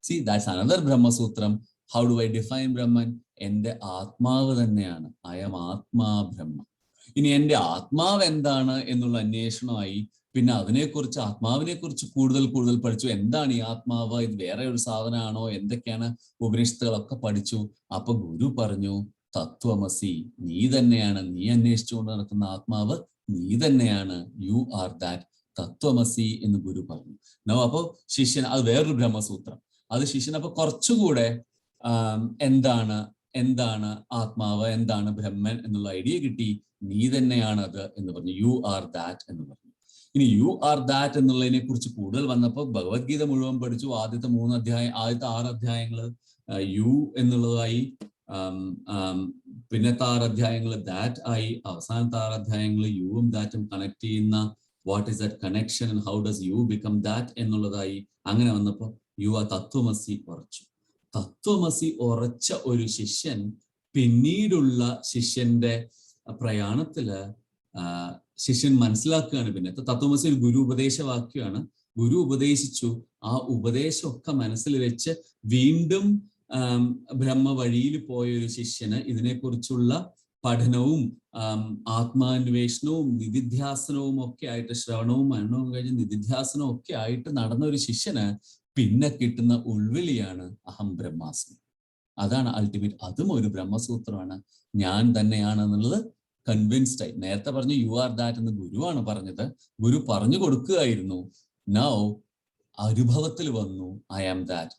Speaker 2: സി ദാറ്റ്സ് അനദർ ബ്രഹ്മസൂത്രം. How do I define Brahman? എന്റെ ആത്മാവ് തന്നെയാണ്. അയം ആത്മാ ബ്രഹ്മ. ഇനി എൻ്റെ ആത്മാവ് എന്താണ് എന്നുള്ള അന്വേഷണമായി. പിന്നെ അതിനെക്കുറിച്ച്, ആത്മാവിനെ കുറിച്ച് കൂടുതൽ കൂടുതൽ പഠിച്ചു. എന്താണ് ഈ ആത്മാവ്, ഇത് വേറെ ഒരു സാധനമാണോ, എന്തൊക്കെയാണ്, ഉപനിഷത്തുകളൊക്കെ പഠിച്ചു. അപ്പൊ ഗുരു പറഞ്ഞു, തത്വമസി, നീ തന്നെയാണ്, നീ അന്വേഷിച്ചുകൊണ്ട് നടക്കുന്ന ആത്മാവ് നീ തന്നെയാണ്, യു ആർ ദാറ്റ്, തത്വമസി എന്ന് ഗുരു പറഞ്ഞു. അപ്പൊ ശിഷ്യൻ, അത് വേറൊരു ബ്രഹ്മസൂത്രം, അത് ശിഷ്യൻ അപ്പൊ കുറച്ചുകൂടെ എന്താണ് ആത്മാവ്, എന്താണ് ബ്രഹ്മൻ എന്നുള്ള ഐഡിയ കിട്ടി. നീ തന്നെയാണ് അത് എന്ന് പറഞ്ഞു, യു ആർ ദാറ്റ് എന്ന് പറഞ്ഞു. ഇനി യു ആർ ദാറ്റ് എന്നുള്ളതിനെ കുറിച്ച് കൂടുതൽ വന്നപ്പോൾ ഭഗവത്ഗീത മുഴുവൻ പഠിച്ചു. ആദ്യത്തെ 6 അധ്യായങ്ങൾ യു എന്നുള്ളതായി, പിന്നത്തെ 6 അധ്യായങ്ങൾ ദാറ്റ് ആയി, അവസാനത്തെ 6 അധ്യായങ്ങൾ യുവും ദാറ്റും കണക്ട് ചെയ്യുന്ന what is that connection and how does you become that എന്നുള്ളതായി. അങ്ങനെ വന്നപ്പോൾ യു ആ തത്വമസി ഉറച്ചു. തത്വമസി ഉറച്ച ഒരു ശിഷ്യൻ പിന്നീടുള്ള ശിഷ്യന്റെ പ്രയാണത്തില് ശിഷ്യൻ മനസ്സിലാക്കുകയാണ്. പിന്നെ തത്വമസി ഒരു ഗുരു ഉപദേശവാക്യമാണ്. ഗുരു ഉപദേശിച്ചു, ആ ഉപദേശമൊക്കെ മനസ്സിൽ വെച്ച് വീണ്ടും ബ്രഹ്മ വഴിയിൽ പോയ ഒരു ശിഷ്യന് ഇതിനെക്കുറിച്ചുള്ള പഠനവും ആത്മാന്വേഷണവും നിധിധ്യാസനവും ഒക്കെ ആയിട്ട്, ശ്രവണവും മനനവും കഴിഞ്ഞ് നിധിധ്യാസനവും ഒക്കെ ആയിട്ട് നടന്ന ഒരു ശിഷ്യന് പിന്നെ കിട്ടുന്ന ഉൾവിളിയാണ് അഹം ബ്രഹ്മാസ്മി. അതാണ് അൾട്ടിമേറ്റ്. അതും ഒരു ബ്രഹ്മസൂത്രമാണ്. ഞാൻ തന്നെയാണ് എന്നുള്ളത് കൺവിൻസ്ഡ് ആയി. നേരത്തെ പറഞ്ഞു യു ആർ ദാറ്റ് എന്ന് ഗുരുവാണ് പറഞ്ഞത്, ഗുരു പറഞ്ഞു കൊടുക്കുകയായിരുന്നു. നൗ അനുഭവത്തിൽ വന്നു ഐ ആം ദാറ്റ്.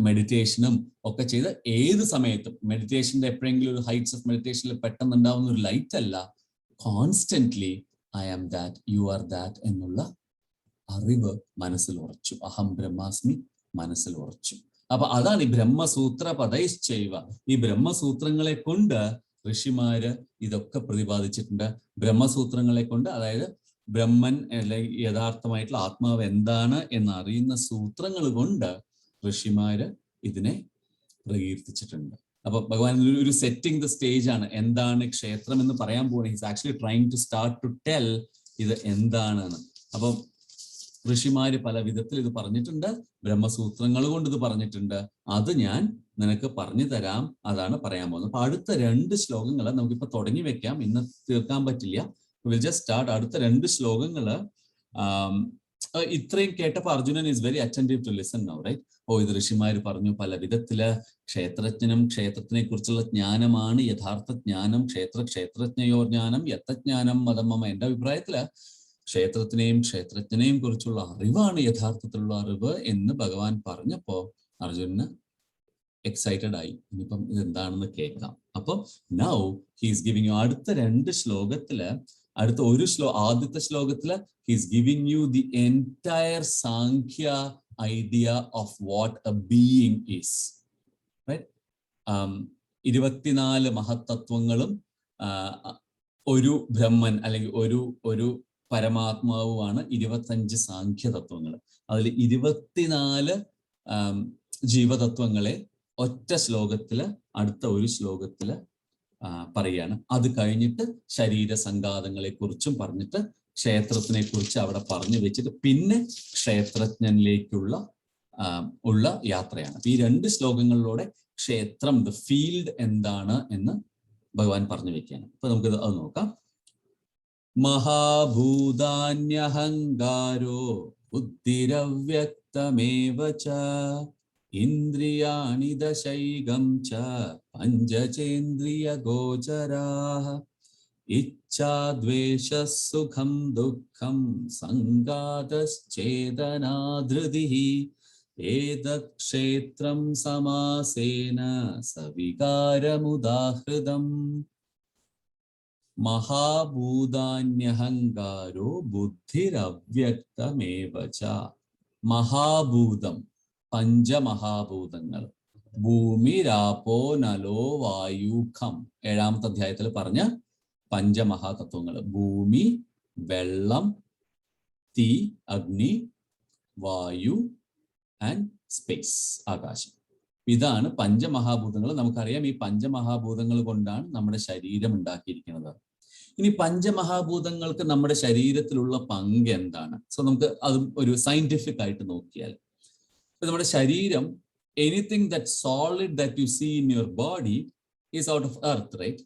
Speaker 2: മെഡിറ്റേഷനും ഒക്കെ ചെയ്ത് ഏത് സമയത്തും, മെഡിറ്റേഷന്റെ എപ്പോഴെങ്കിലും ഒരു ഹൈറ്റ്സ് ഓഫ് മെഡിറ്റേഷനിൽ പെട്ടെന്ന് ഉണ്ടാവുന്ന ഒരു ലൈറ്റ് അല്ല, constantly I am that, you are that എന്നുള്ള അറിവ് മനസ്സിൽ ഉറച്ചു. അഹം ബ്രഹ്മാസ്മി മനസ്സിൽ ഉറച്ചു. അപ്പൊ അതാണ് ഈ ബ്രഹ്മസൂത്ര പദൈശ്ചൈവ. ഈ ബ്രഹ്മസൂത്രങ്ങളെ കൊണ്ട് ഋഷിമാര് ഇതൊക്കെ പ്രതിപാദിച്ചിട്ടുണ്ട്. ബ്രഹ്മസൂത്രങ്ങളെ കൊണ്ട്, അതായത് ബ്രഹ്മൻ അല്ലെങ്കിൽ യഥാർത്ഥമായിട്ടുള്ള ആത്മാവ് എന്താണ് എന്ന് അറിയുന്ന സൂത്രങ്ങൾ കൊണ്ട് ഋഷിമാര് ഇതിനെ പ്രകീർത്തിച്ചിട്ടുണ്ട്. അപ്പൊ ഭഗവാൻ ഒരു സെറ്റിംഗ് ദ സ്റ്റേജ് ആണ്. എന്താണ് ക്ഷേത്രം എന്ന് പറയാൻ പോകുന്നത്. He's actually trying to start to tell ഇത് എന്താണെന്ന്. അപ്പം ഋഷിമാര് പല വിധത്തിൽ ഇത് പറഞ്ഞിട്ടുണ്ട്, ബ്രഹ്മസൂത്രങ്ങൾ കൊണ്ട് ഇത് പറഞ്ഞിട്ടുണ്ട്. അത് ഞാൻ നിനക്ക് പറഞ്ഞു തരാം, അതാണ് പറയാൻ പോകുന്നത്. അപ്പൊ അടുത്ത 2 ശ്ലോകങ്ങൾ നമുക്കിപ്പോ തുടങ്ങി വെക്കാം, ഇന്ന് തീർക്കാൻ പറ്റില്ല. Will just start. അടുത്ത 2 ശ്ലോകങ്ങള് ഇത്രയും കേട്ടപ്പോൾ Arjunan is very attentive to listen now, right? ഇത് ഋഷിമാര് പറഞ്ഞു പല വിധത്തില്. ക്ഷേത്രജ്ഞനും ക്ഷേത്രത്തിനെ കുറിച്ചുള്ള ജ്ഞാനമാണ് യഥാർത്ഥ ജ്ഞാനം. ക്ഷേത്രജ്ഞയോ ജ്ഞാനം യത്തജ്ഞാനം മതമമ. എന്റെ അഭിപ്രായത്തില് ക്ഷേത്രജ്ഞനെയും കുറിച്ചുള്ള അറിവാണ് യഥാർത്ഥത്തിലുള്ള അറിവ് എന്ന് ഭഗവാൻ പറഞ്ഞപ്പോ അർജുനന് എക്സൈറ്റഡ് ആയി. ഇനിയിപ്പം ഇതെന്താണെന്ന് കേൾക്കാം. അപ്പൊ നൗ ഹീസ് ഗിവിംഗ് യു, അടുത്ത 2 ശ്ലോകത്തില്, അടുത്ത ആദ്യത്തെ ശ്ലോകത്തില് he's giving you the entire Sankhya idea of what a being is. 24 മഹത്തത്വങ്ങളും ഒരു ബ്രഹ്മൻ അല്ലെങ്കിൽ ഒരു പരമാത്മാവുമാണ് 25 സാഖ്യതത്വങ്ങൾ. അതിൽ 24 ജീവതത്വങ്ങളെ ഒറ്റ ശ്ലോകത്തില്, അടുത്ത ഒരു ശ്ലോകത്തില് പറയാണ്. അത് കഴിഞ്ഞിട്ട് ശരീര സംഘാതങ്ങളെ കുറിച്ചും പറഞ്ഞിട്ട് ക്ഷേത്രത്തിനെ കുറിച്ച് അവിടെ പറഞ്ഞു വെച്ചിട്ട് പിന്നെ ക്ഷേത്രജ്ഞനിലേക്കുള്ള യാത്രയാണ്. ഈ 2 ശ്ലോകങ്ങളിലൂടെ ക്ഷേത്രം, ദ ഫീൽഡ് എന്താണ് എന്ന് ഭഗവാൻ പറഞ്ഞു വെക്കുകയാണ്. അപ്പൊ നമുക്ക് അത് നോക്കാം. മഹാഭൂതാന്യഹങ്കാരോ ബുദ്ധിരവ്യക്തമേവ ച ഇന്ദ്രിയാണി ദശൈകം ച പഞ്ചചേന്ദ്രിയഗോചരാഃ ഇച്ഛാദ്വേഷഃ സുഖം ദുഃഖം സംഘാതശ്ചേതനാധൃതിഃ ഏതത് ക്ഷേത്രം സമാസേന സവികാരമുദാഹൃതം. മഹാഭൂതാന്യഹങ്കാരോ ബുദ്ധിരവ്യക്തമേവ ച. മഹാഭൂതം, പഞ്ചമഹാഭൂതങ്ങൾ, ഭൂമി, രാപോ, നലോ, വായു, ഖം. 7ാമത്തെ അധ്യായത്തിൽ പറഞ്ഞ പഞ്ചമഹാതത്വങ്ങൾ: ഭൂമി, വെള്ളം, തീ, അഗ്നി, വായു ആൻഡ് സ്പേസ്, ആകാശം. ഇതാണ് പഞ്ചമഹാഭൂതങ്ങൾ. നമുക്കറിയാം ഈ പഞ്ചമഹാഭൂതങ്ങൾ കൊണ്ടാണ് നമ്മുടെ ശരീരം ഉണ്ടാക്കിയിരിക്കുന്നത്. ഇനി പഞ്ചമഹാഭൂതങ്ങൾക്ക് നമ്മുടെ ശരീരത്തിലുള്ള പങ്ക് എന്താണ്? സോ നമുക്ക് അതും ഒരു സയന്റിഫിക് ആയിട്ട് നോക്കിയാൽ, നമ്മുടെ ശരീരം, anything that solid that you see in your body is out of earth, right?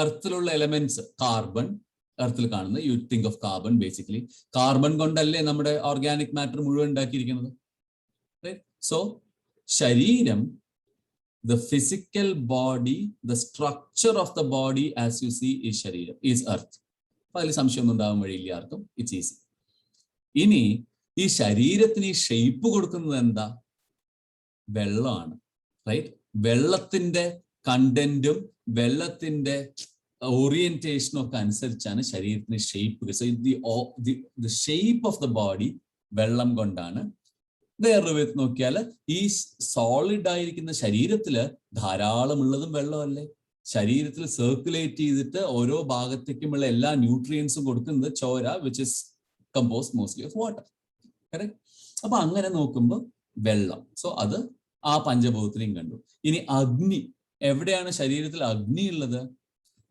Speaker 2: എർത്തിലുള്ള എലമെന്റ്സ് കാർബൺ, എർത്തിൽ കാണുന്ന you think of carbon, basically carbon കൊണ്ടല്ലേ നമ്മുടെ ഓർഗാനിക് മാറ്റർ മുഴുവൻ ഉണ്ടാക്കിയിരിക്കുന്നത്. സോ ശരീരം, the physical body, the structure of the body as you see is ശരീരം, is earth. അപ്പൊ അതിൽ സംശയമൊന്നും ഉണ്ടാവാൻ വഴിയില്ല ആർക്കും. It's easy. ഇനി ഈ ശരീരത്തിന് ഈ ഷേപ്പ് കൊടുക്കുന്നത് എന്താ? വെള്ളമാണ്. റൈറ്റ്? വെള്ളത്തിന്റെ കണ്ടന്റും വെള്ളത്തിന്റെ ഓറിയന്റേഷനും ഒക്കെ അനുസരിച്ചാണ് ശരീരത്തിന് shape. So the shape of the body വെള്ളം കൊണ്ടാണ്. വേറൊരു വിധത്തിൽ നോക്കിയാൽ ഈ സോളിഡ് ആയിരിക്കുന്ന ശരീരത്തില് ധാരാളം ഉള്ളതും വെള്ളമല്ലേ? ശരീരത്തിൽ സർക്കുലേറ്റ് ചെയ്തിട്ട് ഓരോ ഭാഗത്തേക്കുമുള്ള എല്ലാ ന്യൂട്രിയൻസും കൊടുക്കുന്നത് ചോര, which is composed mostly of water. Correct? അപ്പൊ അങ്ങനെ നോക്കുമ്പോൾ വെള്ളം. സോ അത് ആ പഞ്ചഭൂതത്തിനെയും കണ്ടു. ഇനി അഗ്നി, എവിടെയാണ് ശരീരത്തിൽ അഗ്നി ഉള്ളത്?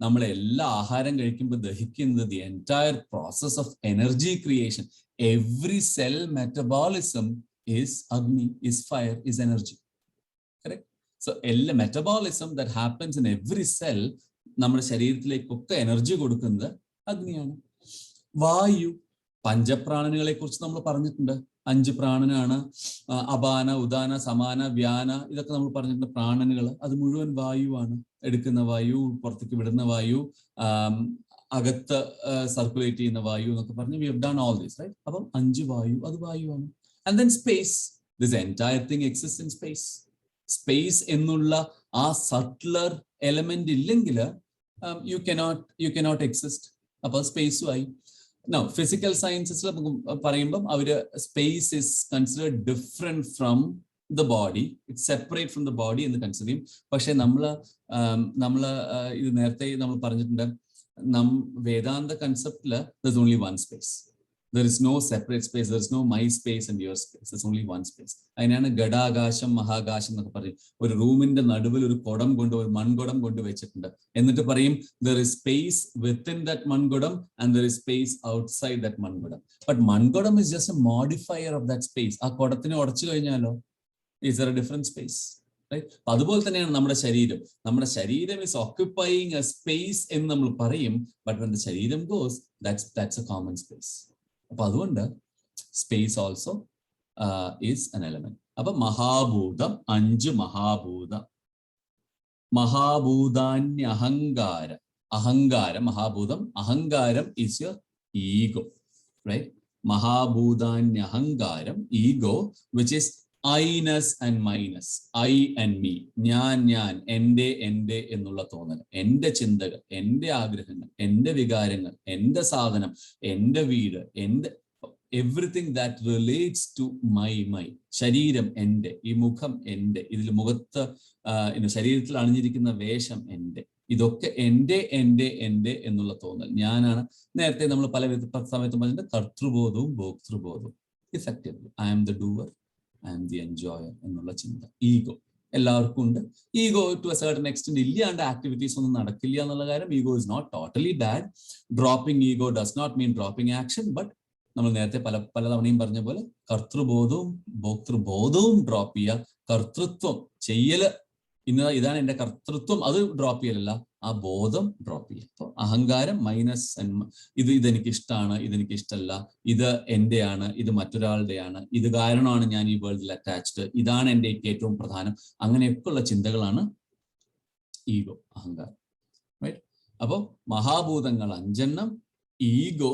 Speaker 2: നമ്മൾ എല്ലാ ആഹാരം കഴിക്കുമ്പോൾ ദഹിക്കുന്നത്, the entire process of energy creation, every cell metabolism is Agni, is fire, is energy. Correct? So എല്ലാ metabolism that happens in every cell നമ്മുടെ ശരീരത്തിലേക്കൊക്കെ എനർജി കൊടുക്കുന്നത് അഗ്നിയാണ്. വായു, പഞ്ചപ്രാണനുകളെ കുറിച്ച് നമ്മൾ പറഞ്ഞിട്ടുണ്ട്. 5 പ്രാണനാണ്. അപാന, ഉദാന, സമാന, വ്യാന, ഇതൊക്കെ നമ്മൾ പറഞ്ഞിട്ടുണ്ട്. പ്രാണനുകൾ അത് മുഴുവൻ വായുവാണ്. എടുക്കുന്ന വായു, പുറത്തേക്ക് വിടുന്ന വായു, അകത്ത് സർക്കുലേറ്റ് ചെയ്യുന്ന വായു എന്നൊക്കെ പറഞ്ഞ് we have done all this, right? അപ്പം 5 വായു, അത് വായുവാണ്. And then space, this entire thing exists in space. Space എന്നുള്ള ആ സട്ട്ലർ എലമെന്റ് ഇല്ലെങ്കിൽ you cannot exist. അപ്പോൾ സ്പേസുമായി. Now physical sciences പറയുമ്പോൾ അവര് space is considered different from the body, it's separate from the body എന്ന് കൺസിഡർ ചെയ്യും. പക്ഷെ നമ്മൾ ഇത് നേരത്തെ നമ്മൾ പറഞ്ഞിട്ടുണ്ട്, വേദാന്ത കൺസെപ്റ്റില് there's only one space. There is no separate space. There is no my space and your space. There's only one space. അതിനാണ് ഘടാകാശം മഹാകാശം എന്നൊക്കെ പറയും. ഒരു റൂമിന്റെ നടുവിൽ ഒരു കുടം കൊണ്ട്, ഒരു മൺകുടം കൊണ്ട് വെച്ചിട്ടുണ്ട്. എന്നിട്ട് പറയും there is space within that മൺകുടം and there is space outside that മൺകുടം. But മൺകുടം is just a modifier of that space. ആ കുടത്തിനെ ഉടച്ചു കഴിഞ്ഞാലോ is there a different space? Right? അതുപോലെ തന്നെയാണ് നമ്മുടെ ശരീരം. നമ്മുടെ ശരീരം is occupying a space എന്ന് നമ്മൾ പറയും. But when the ശരീരം goes, that's a common space. അപ്പൊ അതുകൊണ്ട് space also is an element. അപ്പൊ മഹാഭൂതം, 5 മഹാഭൂതം. മഹാഭൂതാന്യഹങ്കാര, അഹങ്കാരം മഹാഭൂതം. അഹങ്കാരം ഈസ് യുവർ ഈഗോ, റൈറ്റ്? മഹാഭൂതാന്യഹങ്കാരം, ego, which is Iness and mineness, I and me, ഞാൻ, എന്റെ എന്നുള്ള തോന്നൽ, എന്റെ ചിന്തകൾ, എന്റെ ആഗ്രഹങ്ങൾ, എന്റെ വികാരങ്ങൾ, എന്റെ സാധനം, എന്റെ വീട്, എന്റെ everything that relates to my. ശരീരം എന്റെ, ഈ മുഖം എന്റെ, ഇതിൽ മുഖത്ത് ശരീരത്തിൽ അണിഞ്ഞിരിക്കുന്ന വേഷം എന്റെ, ഇതൊക്കെ എന്റെ എന്നുള്ള തോന്നൽ, ഞാനാണ്. നേരത്തെ നമ്മൾ പല സമയത്തും പറഞ്ഞിട്ട് കർത്തൃബോധവും ഭോക്തൃബോധവും. Effectively I am the doer, I am the enjoyer എന്നുള്ള ചിന്ത, ഈഗോ എല്ലാവർക്കും ഉണ്ട്. Ego to a certain extent ഇല്ലാണ്ട് ആക്ടിവിറ്റീസ് ഒന്നും നടക്കില്ല എന്നുള്ള കാര്യം. Ego is not totally bad. Dropping ego does not mean dropping action. But നമ്മൾ നേരത്തെ പല തവണയും പറഞ്ഞ പോലെ കർത്തൃബോധവും ഭോക്തൃബോധവും ഡ്രോപ്പ് ചെയ്യുക. കർത്തൃത്വം ചെയ്യല്, ഇതാണ് എന്റെ കർത്തൃത്വം, അത് ഡ്രോപ്പ് ചെയ്യലല്ല, ആ ബോധം ഡ്രോപ്പ് ചെയ്യുക. അപ്പോൾ അഹങ്കാരം മൈനസ്, ഇതെനിക്ക് ഇഷ്ടമാണ്, ഇതെനിക്ക് ഇഷ്ടമല്ല, ഇത് എന്റെയാണ്, ഇത് മറ്റൊരാളുടെയാണ്, ഇത് കാരണമാണ് ഞാൻ ഈ വേൾഡിൽ അറ്റാച്ച്ഡ്, ഇതാണ് എൻ്റെ ഏറ്റവും പ്രധാനം. അങ്ങനെയൊക്കെയുള്ള ചിന്തകളാണ് ഈഗോ, അഹങ്കാരം. റൈറ്റ്? അപ്പോൾ മഹാഭൂതങ്ങൾ 5, ഈഗോ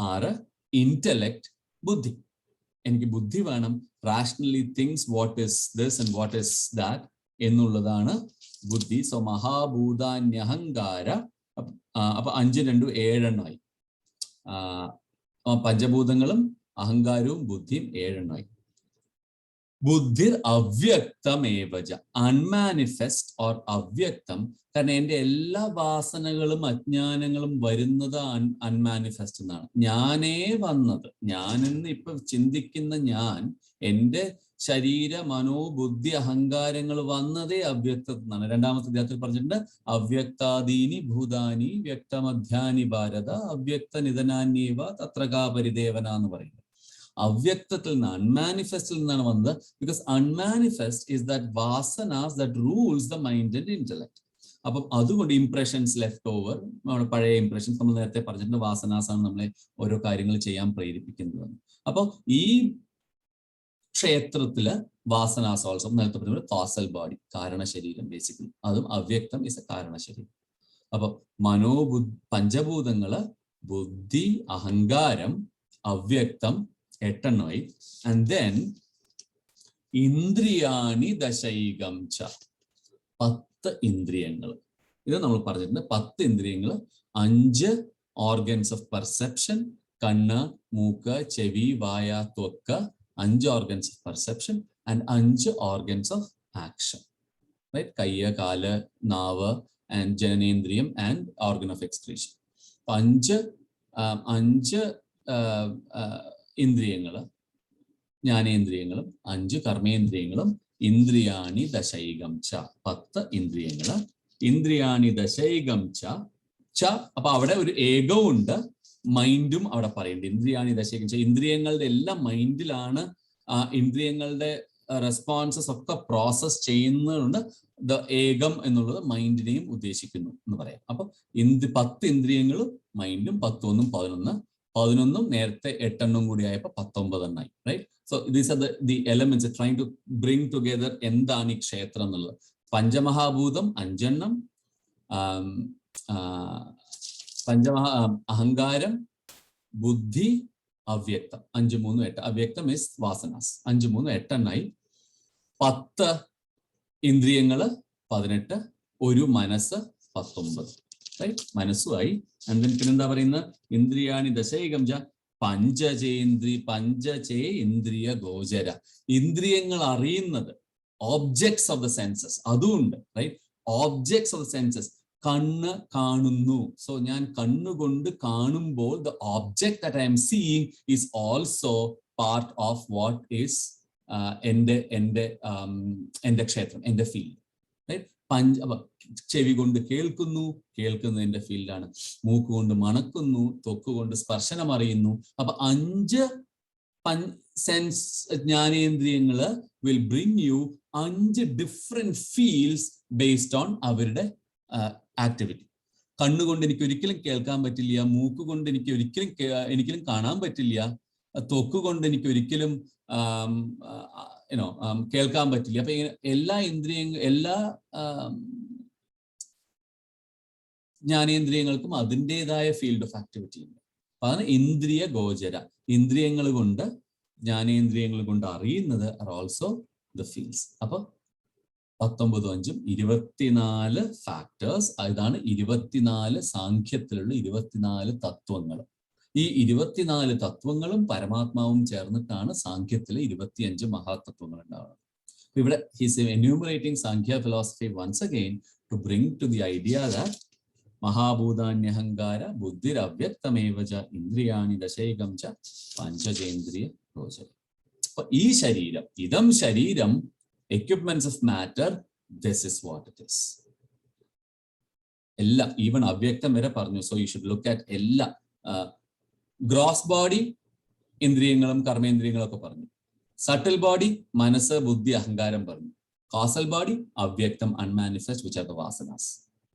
Speaker 2: 6, ഇന്റലക്ട് ബുദ്ധി. എനിക്ക് ബുദ്ധി വേണം, rationally things what is this and what is that എന്നുള്ളതാണ് ബുദ്ധി. സോ മഹാഭൂതാന്യഹങ്കാര. അപ്പൊ 5, 2, 7 ആയി. പഞ്ചഭൂതങ്ങളും അഹങ്കാരവും ബുദ്ധിയും 7 ആയി. ബുദ്ധിർ അവ്യക്തമേവച, അൺമാനിഫെസ്റ്റ് ഓർ അവ്യക്തം. കാരണം എൻ്റെ എല്ലാ വാസനകളും അജ്ഞാനങ്ങളും വരുന്നത് അൺമാനിഫെസ്റ്റ് എന്നാണ്. ഞാനേ വന്നത്, ഞാനെന്ന് ഇപ്പൊ ചിന്തിക്കുന്ന ഞാൻ, എൻ്റെ ശരീര മനോബുദ്ധി അഹങ്കാരങ്ങൾ വന്നതേ അവ്യക്തത്തിൽ നിന്നാണ്. 2ാമത്തെ അധ്യായത്തിൽ പറഞ്ഞിട്ടുണ്ട്, അവ്യക്താദീനി ഭൂതാനി വ്യക്തമധ്യാനി ഭാരത അവ്യക്ത നിധനാന്യേവ തത്രകാ പരിദേവന എന്ന് പറയുന്നത്. അവ്യക്തത്തിൽ നിന്ന്, അൺമാനിഫെസ്റ്റിൽ നിന്നാണ് വന്നത്. Because unmanifest is that vasanas that rules the mind and intellect. അപ്പം അതുകൊണ്ട് ഇംപ്രഷൻസ് ലെഫ്റ്റ് ഓവർ, നമ്മുടെ പഴയ ഇംപ്രഷൻസ്, നമ്മൾ നേരത്തെ പറഞ്ഞിട്ടുണ്ട് വാസനാസാണ് നമ്മളെ ഓരോ കാര്യങ്ങൾ ചെയ്യാൻ പ്രേരിപ്പിക്കുന്നത്. അപ്പോൾ ഈ ക്ഷേത്രത്തില് വാസനാസ് ഓൾസോ നേരത്തെ പറഞ്ഞ കാസൽ ബോഡി, കാരണ ശരീരം ബേസിക്കലി, അതും അവ്യക്തം ഇസ് എ കാരണ ശരീരം. അപ്പൊ പഞ്ചഭൂതങ്ങള് ബുദ്ധി, അഹങ്കാരം, അവ്യക്തം 8 ആൻഡ് ദെൻ ഇന്ദ്രിയാണി ദശൈകം ച 10 ഇന്ദ്രിയങ്ങൾ. ഇത് നമ്മൾ പറഞ്ഞിട്ടുണ്ട്. 10 ഇന്ദ്രിയങ്ങൾ, 5 ഓർഗൻസ് ഓഫ് പെർസെപ്ഷൻ, കണ്ണ്, മൂക്ക്, ചെവി, വായ, ത്വക്ക്, 5 organs of perception and 5 organs of action, right? കയ്യ്, കാല്, നാവ് ആൻഡ് ജനനേന്ദ്രിയം ആൻഡ് ഓർഗൻ ഓഫ് എക്സ്ക്രീഷൻ. 5 ഇന്ദ്രിയങ്ങള്, ജ്ഞാനേന്ദ്രിയങ്ങളും 5 കർമ്മേന്ദ്രിയങ്ങളും, ഇന്ദ്രിയാണി ദശൈകം ച 10 ഇന്ദ്രിയങ്ങള്, ഇന്ദ്രിയാണി ദശൈകം ച. അപ്പൊ അവിടെ ഒരു ഏകവും ഉണ്ട്, മൈൻഡും അവിടെ പറയുന്നുണ്ട്. ഇന്ദ്രിയാണി ദശൈകം ച, ഇന്ദ്രിയങ്ങളുടെ എല്ലാം മൈൻഡിലാണ്. ഇന്ദ്രിയങ്ങളുടെ റെസ്പോൺസസ് ഒക്കെ പ്രോസസ് ചെയ്യുന്നതുകൊണ്ട് ദ ഏകം എന്നുള്ളത് മൈൻഡിനെയും ഉദ്ദേശിക്കുന്നു എന്ന് പറയാം. അപ്പൊ 10 ഇന്ദ്രിയങ്ങളും മൈൻഡും 10 1 11, 11 നേരത്തെ 8 കൂടി ആയപ്പോ 19 ആയി, right? So these are the elements trying to bring together എന്താണ് ഈ ക്ഷേത്രം എന്നുള്ളത്. പഞ്ചമഹാഭൂതം 5, അഹങ്കാരം, ബുദ്ധി, അവ്യക്തം 5 3 8. അവ്യക്തം ഇസ് വാസനാസ്. 5 3 8 10 ഇന്ദ്രിയങ്ങള് 18, ഒരു മനസ്സ് 19, റൈറ്റ്? മനസ്സുമായി. പിന്നെന്താ പറയുന്നത്? ഇന്ദ്രിയാണി ദശൈകം ച പഞ്ചചേ ഇന്ദ്രിയ ഗോചര. ഇന്ദ്രിയങ്ങൾ അറിയുന്നത്, ഓബ്ജെക്ട്സ് ഓഫ് ദ സെൻസസ്, അതുകൊണ്ട്, right? Objects of the senses, കണ്ണ് കാണുന്നു. സോ ഞാൻ കണ്ണുകൊണ്ട് കാണുമ്പോൾ the object that I am seeing is also part of what is എന്റെ ക്ഷേത്രം, എന്റെ ഫീൽഡ്, റൈറ്റ്? ചെവി കൊണ്ട് കേൾക്കുന്നു, കേൾക്കുന്നത് എന്റെ ഫീൽഡാണ്. മൂക്ക് കൊണ്ട് മണക്കുന്നു, ത്വക്ക് കൊണ്ട് സ്പർശനം അറിയുന്നു. അപ്പൊ 5 സെൻസ് ജ്ഞാനേന്ദ്രിയങ്ങള് will bring you 5 different fields based on അവരുടെ ആക്ടിവിറ്റി. കണ്ണുകൊണ്ട് എനിക്ക് ഒരിക്കലും കേൾക്കാൻ പറ്റില്ല, മൂക്ക് കൊണ്ട് എനിക്ക് ഒരിക്കലും കാണാൻ പറ്റില്ല, ത്വക്ക് കൊണ്ട് എനിക്ക് ഒരിക്കലും കേൾക്കാൻ പറ്റില്ല. അപ്പൊ എല്ലാ എല്ലാ ജ്ഞാനേന്ദ്രിയങ്ങൾക്കും അതിൻ്റെതായ ഫീൽഡ് ഓഫ് ആക്ടിവിറ്റി ഉണ്ട്. അപ്പൊ അതാണ് ഇന്ദ്രിയ ഗോചര. ഇന്ദ്രിയങ്ങൾ കൊണ്ട്, ജ്ഞാനേന്ദ്രിയങ്ങൾ കൊണ്ട് അറിയുന്നത് ആർ ഓൾസോ ദ ഫീൽഡ്സ്. അപ്പൊ 19 5 24 ഫാക്ടേഴ്സ്. ഇതാണ് 24 സാഖ്യത്തിലുള്ള 24 തത്വങ്ങൾ. ഈ 24 തത്വങ്ങളും പരമാത്മാവും ചേർന്നിട്ടാണ് സാഖ്യത്തിലെ 25 മഹാതത്വങ്ങൾ ഉണ്ടാവുന്നത്. ഇവിടെ his enumerating Sankhya philosophy once again to bring to the idea that മഹാഭൂതാന്യഹങ്കാര ബുദ്ധിരവ്യക്തമേവ ച ഇന്ദ്രിയാണി ദശൈകം ച പഞ്ചചേന്ദ്രിയ ഗോചരം. അപ്പൊ ഈ ശരീരം, ഇതം ശരീരം, equipments of matter, this is what it is. എല്ലാം, ഈവൻ അവ്യക്തം വരെ പറഞ്ഞു. So you should look at എല്ലാ ഗ്രോസ് ബോഡി, ഇന്ദ്രിയങ്ങളും കർമ്മേന്ദ്രിയങ്ങളും ഒക്കെ പറഞ്ഞു. സട്ടിൽ ബോഡി, മനസ്സ്, ബുദ്ധി, അഹങ്കാരം പറഞ്ഞു. കാസൽ ബോഡി, അവ്യക്തം, unmanifest, which are the vasanas,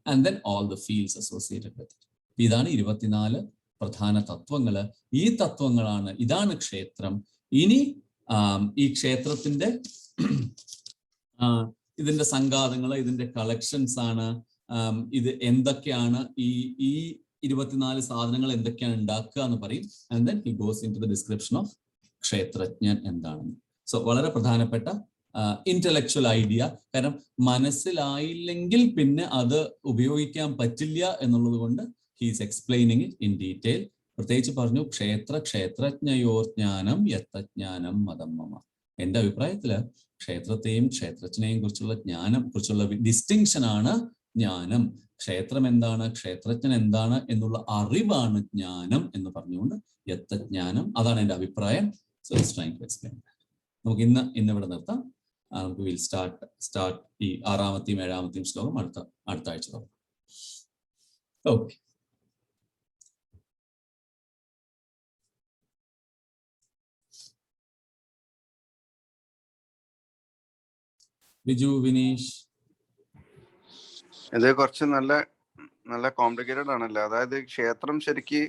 Speaker 2: and then all the fields associated with it. ഇതാണ് 24 പ്രധാന തത്വങ്ങള്. ഈ തത്വങ്ങളാണ്, ഇതാണ് ക്ഷേത്രം. ഇനി ഈ ക്ഷേത്രത്തിന്റെ ഇതിന്റെ സംഘാതങ്ങള്, ഇതിന്റെ കളക്ഷൻസ് ആണ്. ഇത് എന്തൊക്കെയാണ്, ഈ 24 സാധനങ്ങൾ എന്തൊക്കെയാണ് ഉണ്ടാക്കുക എന്ന് പറയും. And then he goes in to the description of ക്ഷേത്രജ്ഞൻ എന്താണെന്ന്. സോ വളരെ പ്രധാനപ്പെട്ട ഇന്റലക്ച്വൽ ഐഡിയ. കാരണം മനസ്സിലായില്ലെങ്കിൽ പിന്നെ അത് ഉപയോഗിക്കാൻ പറ്റില്ല എന്നുള്ളത് കൊണ്ട് he's explaining it in detail. പ്രത്യേകിച്ച് പറഞ്ഞു ക്ഷേത്രജ്ഞയോർ ജ്ഞാനം യത്തജ്ഞാനം മതം മമ. എന്റെ അഭിപ്രായത്തില് ക്ഷേത്രത്തെയും ക്ഷേത്രജ്ഞനെയും കുറിച്ചുള്ള ഡിസ്റ്റിങ്ഷൻ ആണ് ജ്ഞാനം. ക്ഷേത്രം എന്താണ്, ക്ഷേത്രജ്ഞൻ എന്താണ് എന്നുള്ള അറിവാണ് ജ്ഞാനം എന്ന് പറഞ്ഞുകൊണ്ട് യത്തജ്ഞാനം. അതാണ് എന്റെ അഭിപ്രായം. So it's trying to explain. നമുക്ക് ഇന്ന് ഇവിടെ നിർത്താം. നമുക്ക് വിൽ സ്റ്റാർട്ട് ഈ 6-ാമത്തെയും 7-ാമത്തെയും ശ്ലോകം അടുത്ത ആഴ്ച തുടങ്ങാം. ഓക്കെ. Viju, Vinesh.
Speaker 3: ഇത് കുറച്ച് നല്ല കോംപ്ലിക്കേറ്റഡ് ആണല്ലോ. അതായത് ക്ഷേത്രം ശരിക്ക്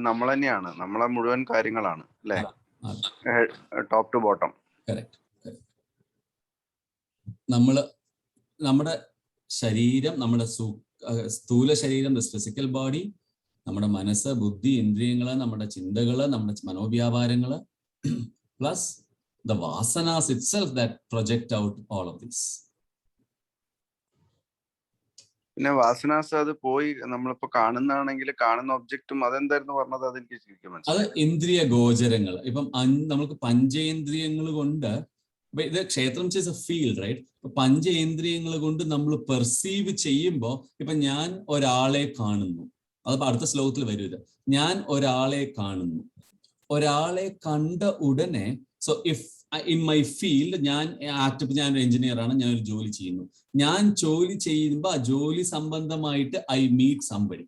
Speaker 3: നമ്മൾ തന്നെയാണ്, നമ്മളെ മുഴുവൻ കാര്യങ്ങളാണ് അല്ലെ, ടോപ്പ് ടു ബോട്ടം.
Speaker 2: നമ്മുടെ ശരീരം, നമ്മുടെ സ്ഥൂല ശരീരം, ഫിസിക്കൽ ബോഡി, നമ്മുടെ മനസ്സ്, ബുദ്ധി, ഇന്ദ്രിയങ്ങള്, നമ്മുടെ ചിന്തകള്, നമ്മുടെ മനോവ്യാപാരങ്ങള്, plus the vasanas itself that project out all of this.
Speaker 3: പിന്നെ വാസനാസ് അത് പോയി നമ്മളിപ്പോ കാണുന്നതാണെങ്കിൽ കാണുന്ന ഒബ്ജക്റ്റും അതെന്തായിരുന്നു പറഞ്ഞത്? അതെനിക്ക് ശരിക്കും
Speaker 2: അത് ഇന്ദ്രിയ ഗോചരങ്ങൾ. ഇപ്പം നമുക്ക് പഞ്ചേന്ദ്രിയങ്ങൾ കൊണ്ട്, ഇത് ക്ഷേത്രം ചെയ്ത ഫീൽഡ് റൈറ്റ്. പഞ്ചേന്ദ്രിയങ്ങൾ കൊണ്ട് നമ്മൾ പെർസീവ് ചെയ്യുമ്പോൾ, ഇപ്പൊ ഞാൻ ഒരാളെ കാണുന്നു, അത് അടുത്ത ശ്ലോകത്തിൽ വരും. ഞാൻ ഒരാളെ കാണുന്നു, ഒരാളെ കണ്ട ഉടനെ, so if in my field, ഞാനൊരു എഞ്ചിനീയർ ആണ്, ഞാനൊരു ജോലി ചെയ്യുന്നു. ഞാൻ ജോലി ചെയ്യുമ്പോൾ ആ ജോലി സംബന്ധമായിട്ട് ഐ മീറ്റ് സംബഡി.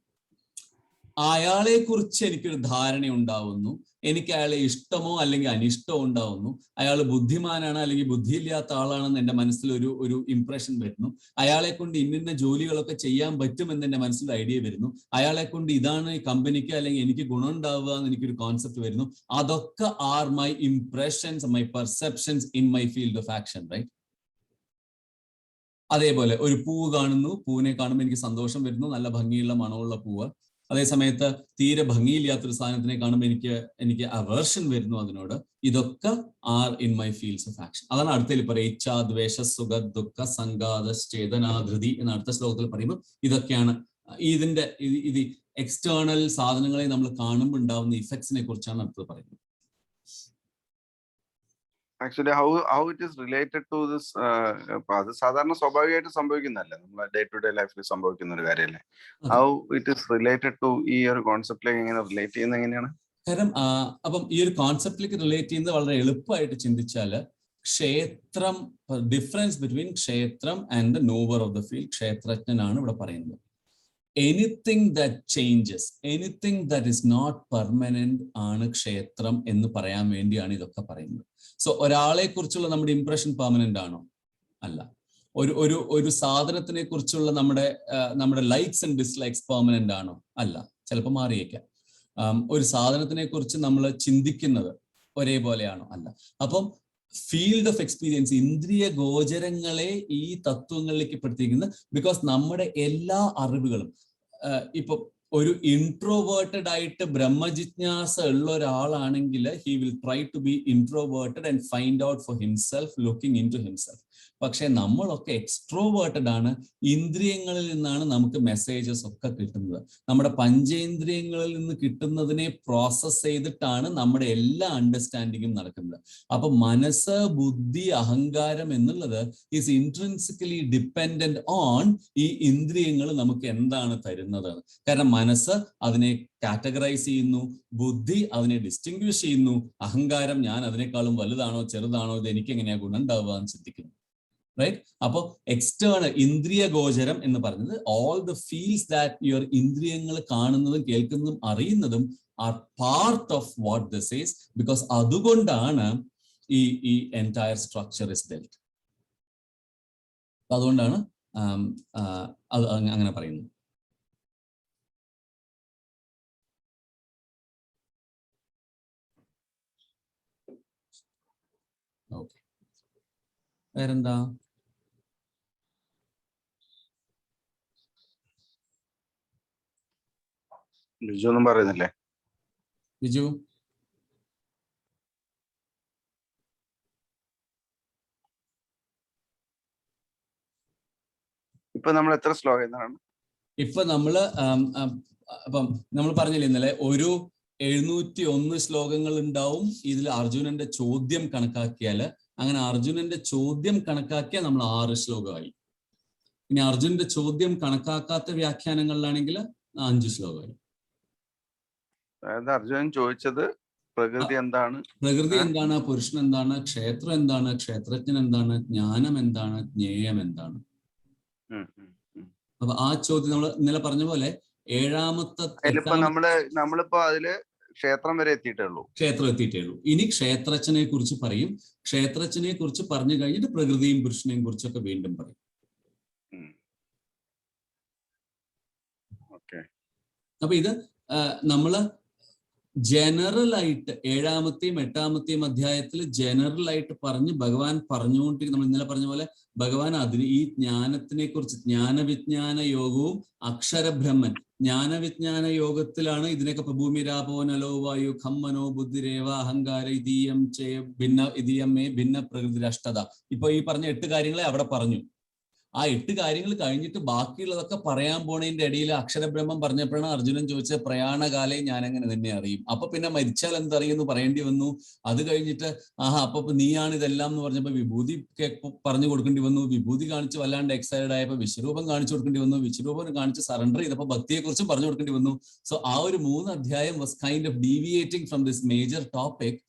Speaker 2: അയാളെ കുറിച്ച് എനിക്കൊരു ധാരണ ഉണ്ടാവുന്നു, എനിക്ക് അയാളെ ഇഷ്ടമോ അല്ലെങ്കിൽ അനിഷ്ടമോ ഉണ്ടാവുന്നു. അയാൾ ബുദ്ധിമാനാണ് അല്ലെങ്കിൽ ബുദ്ധിയില്ലാത്ത ആളാണെന്ന് എൻ്റെ മനസ്സിൽ ഒരു ഇംപ്രഷൻ വരുന്നു. അയാളെ കൊണ്ട് ഇന്ന ജോലികളൊക്കെ ചെയ്യാൻ പറ്റുമെന്ന് എൻ്റെ മനസ്സിൽ ഐഡിയ വരുന്നു. അയാളെ കൊണ്ട് ഇതാണ് ഈ കമ്പനിക്ക് അല്ലെങ്കിൽ എനിക്ക് ഗുണം ഉണ്ടാവുക എന്ന് എനിക്കൊരു കോൺസെപ്റ്റ് വരുന്നു. അതൊക്കെ are my impressions, my perceptions in my field of action, right? അതേപോലെ ഒരു പൂവ് കാണുന്നു, പൂവിനെ കാണുമ്പോൾ എനിക്ക് സന്തോഷം വരുന്നു, നല്ല ഭംഗിയുള്ള മണമുള്ള പൂവ്. അതേ സമയത്ത് തീരെ ഭംഗിയില്ലാത്തൊരു സാധനത്തിനെ കാണുമ്പോൾ എനിക്ക് അവേർഷൻ വരുന്നു അതിനോട്. ഇതൊക്കെ are in my fields of action. അതാണ് അടുത്തതിൽ പറയും, ഇച്ഛ, ദ്വേഷ, സുഖ, ദുഃഖ, സംഘാത, ചേതനാധൃതി എന്ന അടുത്ത ശ്ലോകത്തിൽ പറയുമ്പോൾ ഇതൊക്കെയാണ് ഇത് എക്സ്റ്റേണൽ സാധനങ്ങളെ നമ്മൾ കാണുമ്പോൾ ഉണ്ടാവുന്ന ഇഫക്ട്സിനെ കുറിച്ചാണ് അടുത്തത് പറയുന്നത്.
Speaker 3: Actually how it is related to this, അത് സാധാരണ സ്വാഭാവികമായിട്ട് സംഭവിക്കുന്നതല്ലേ, നമ്മളെ ഡേ ടു ഡേ ലൈഫിൽ സംഭവിക്കുന്ന ഒരു കാര്യമല്ലേ. How it is related to ഈ ഒരു കോൺസെപ്റ്റിലേക്ക് എങ്ങനെ റിലേറ്റ് ചെയ്യുന്നത് എങ്ങനെയാണ്?
Speaker 2: കാരണം അപ്പം ഈ ഒരു കോൺസെപ്റ്റിലേക്ക് റിലേറ്റ് ചെയ്യുന്നത് വളരെ എളുപ്പമായിട്ട് ചിന്തിച്ചാൽ, ക്ഷേത്രം, ഡിഫറൻസ് ബിറ്റ്വീൻ ക്ഷേത്രം and the knower of the field, ക്ഷേത്രജ്ഞനാണ് ഇവിടെ പറയുന്നത്. Anything that changes, anything that is not permanent ആണ് ക്ഷേത്രം എന്ന് പറയാൻ വേണ്ടിയാണ് ഇതൊക്കെ പറയുന്നത്. സോ ഒരാളെ കുറിച്ചുള്ള നമ്മുടെ ഇംപ്രഷൻ പെർമനന്റ് ആണോ? അല്ല. ഒരു സാധനത്തിനെ കുറിച്ചുള്ള നമ്മുടെ ലൈക്സ് ആൻഡ് ഡിസ്ലൈക്സ് പെർമനന്റ് ആണോ? അല്ല, ചിലപ്പോൾ മാറിയേക്കാം. ഒരു സാധനത്തിനെ കുറിച്ച് നമ്മൾ ചിന്തിക്കുന്നത് ഒരേപോലെയാണോ? അല്ല. അപ്പം ഫീൽഡ് ഓഫ് എക്സ്പീരിയൻസ്, ഇന്ദ്രിയ ഗോചരങ്ങളെ ഈ തത്വങ്ങളിലേക്ക് പെടുത്തിയിരിക്കുന്നത്. ബിക്കോസ് നമ്മുടെ എല്ലാ അറിവുകളും, ഇപ്പൊ ഒരു ഇൻട്രോവേർട്ടഡ് ആയിട്ട് ബ്രഹ്മജിജ്ഞാസ ഉള്ള ഒരാളാണെങ്കിൽ he will try to be introverted and find out for himself, looking into himself. പക്ഷെ നമ്മളൊക്കെ എക്സ്ട്രോവേർട്ടഡ് ആണ്. ഇന്ദ്രിയങ്ങളിൽ നിന്നാണ് നമുക്ക് മെസ്സേജസ് ഒക്കെ കിട്ടുന്നത്. നമ്മുടെ പഞ്ചേന്ദ്രിയങ്ങളിൽ നിന്ന് കിട്ടുന്നതിനെ പ്രോസസ് ചെയ്തിട്ടാണ് നമ്മുടെ എല്ലാ അണ്ടർസ്റ്റാൻഡിങ്ങും നടക്കുന്നത്. അപ്പൊ മനസ്സ്, ബുദ്ധി, അഹങ്കാരം എന്നുള്ളത് ഈസ് ഇൻട്രിൻസിക്കലി ഡിപ്പെൻഡന്റ് ഓൺ ഈ ഇന്ദ്രിയങ്ങൾ നമുക്ക് എന്താണ് തരുന്നത്. കാരണം മനസ്സ് അതിനെ കാറ്റഗറൈസ് ചെയ്യുന്നു, ബുദ്ധി അതിനെ ഡിസ്റ്റിങ്വിഷ് ചെയ്യുന്നു, അഹങ്കാരം ഞാൻ അതിനേക്കാളും വലുതാണോ ചെറുതാണോ, ഇത് എനിക്ക് എങ്ങനെയാ ഗുണം ഉണ്ടാവുക എന്ന് ചിന്തിക്കുന്നു. റൈറ്റ്? അപ്പോ എക്സ്റ്റേണൽ ഇന്ദ്രിയ ഗോചരം എന്ന് പറയുന്നത് all the fields that your ഇന്ദ്രിയങ്ങൾ കാണുന്നതും കേൾക്കുന്നതും അറിയുന്നതും are part of what this is. Because അതുകൊണ്ടാണ് ഈ എൻറ്റയർ സ്ട്രക്ചർ ഇസ് ബിൽറ്റ്. അതുകൊണ്ടാണ് അത് അങ്ങനെ പറയുന്നത്. ഓക്കെ, വേറെന്താ?
Speaker 3: ബിജു ഒന്നും പറയുന്നില്ലേ?
Speaker 2: ബിജു
Speaker 3: ഇപ്പൊ നമ്മൾ എത്ര ശ്ലോകം?
Speaker 2: ഇപ്പൊ നമ്മള് അപ്പം നമ്മൾ പറഞ്ഞില്ലേ ഇന്നലെ, ഒരു 701 ശ്ലോകങ്ങൾ ഉണ്ടാവും. ഇതിൽ അർജുനന്റെ ചോദ്യം കണക്കാക്കിയാല്, അങ്ങനെ അർജുനന്റെ ചോദ്യം കണക്കാക്കിയാൽ നമ്മൾ 6 ശ്ലോകമായി. ഇനി അർജുനന്റെ ചോദ്യം കണക്കാക്കാത്ത വ്യാഖ്യാനങ്ങളിലാണെങ്കിൽ 5 ശ്ലോകമായി.
Speaker 3: അതായത് അർജുനൻ ചോദിച്ചത് പ്രകൃതി എന്താണ്,
Speaker 2: പുരുഷൻ എന്താണ്, ക്ഷേത്രം എന്താണ്, ക്ഷേത്രജ്ഞൻ എന്താണ്, ജ്ഞാനം എന്താണ്, ജ്ഞേയം എന്താണ്. അപ്പൊ ആ ചോദ്യം നമ്മൾ ഇന്നലെ പറഞ്ഞ പോലെ ഏഴാമത്തെ
Speaker 3: നമ്മളിപ്പോ അതില് ക്ഷേത്രം വരെ എത്തിയിട്ടേ ഉള്ളൂ.
Speaker 2: ഇനി ക്ഷേത്രജ്ഞനെ കുറിച്ച് പറയും. ക്ഷേത്രജ്ഞനെ കുറിച്ച് പറഞ്ഞു കഴിഞ്ഞിട്ട് പ്രകൃതിയും പുരുഷനെയും കുറിച്ചൊക്കെ വീണ്ടും പറയും. അപ്പൊ ഇത് നമ്മള് ജനറൽ ആയിട്ട് 7-ാമത്തെയും 8-ാമത്തെയും അധ്യായത്തിൽ ജനറൽ ആയിട്ട് പറഞ്ഞ് ഭഗവാൻ പറഞ്ഞുകൊണ്ടിരിക്കും. നമ്മൾ ഇന്നലെ പറഞ്ഞ പോലെ ഭഗവാൻ അതിന് ഈ ജ്ഞാനത്തിനെ കുറിച്ച് ജ്ഞാനവിജ്ഞാന യോഗവും അക്ഷരബ്രഹ്മൻ ജ്ഞാനവിജ്ഞാന യോഗത്തിലാണ് ഇതിനൊക്കെ ഭൂമി രാപോ നലോ വായു ഖമ്മനോ ബുദ്ധിരേവ അഹങ്കാര ഇതീയം ചേ ഭിന്ന ഇതീയമേ ഭിന്ന പ്രകൃതി അഷ്ടത. ഇപ്പൊ ഈ പറഞ്ഞ 8 കാര്യങ്ങളെ അവിടെ പറഞ്ഞു. ആ 8 കാര്യങ്ങൾ കഴിഞ്ഞിട്ട് ബാക്കിയുള്ളതൊക്കെ പറയാൻ പോണതിന്റെ ഇടയിൽ അക്ഷരബ്രഹ്മം പറഞ്ഞപ്പോഴാണ് അർജുനൻ ചോദിച്ചത് പ്രയാണകാലേ ഞാൻ എങ്ങനെ നിന്നെ അറിയും. അപ്പൊ പിന്നെ മരിച്ചാൽ എന്തറിയുമെന്ന് പറയേണ്ടി വന്നു. അത് കഴിഞ്ഞിട്ട് അപ്പൊ നീയാണ് ഇതെല്ലാം എന്ന് പറഞ്ഞപ്പോ വിഭൂതി പറഞ്ഞു കൊടുക്കേണ്ടി വന്നു. വിഭൂതി കാണിച്ച് വല്ലാണ്ട് എക്സൈറ്റഡ് ആയപ്പോ വിശ്വരൂപം കാണിച്ചു കൊടുക്കേണ്ടി വന്നു. വിശ്വരൂപം കാണിച്ച് സറണ്ടർ ചെയ്തപ്പോ ഭക്തിയെക്കുറിച്ചും പറഞ്ഞു കൊടുക്കേണ്ടി വന്നു. സോ ആ ഒരു 3 അധ്യായം was kind of deviating from this major topic.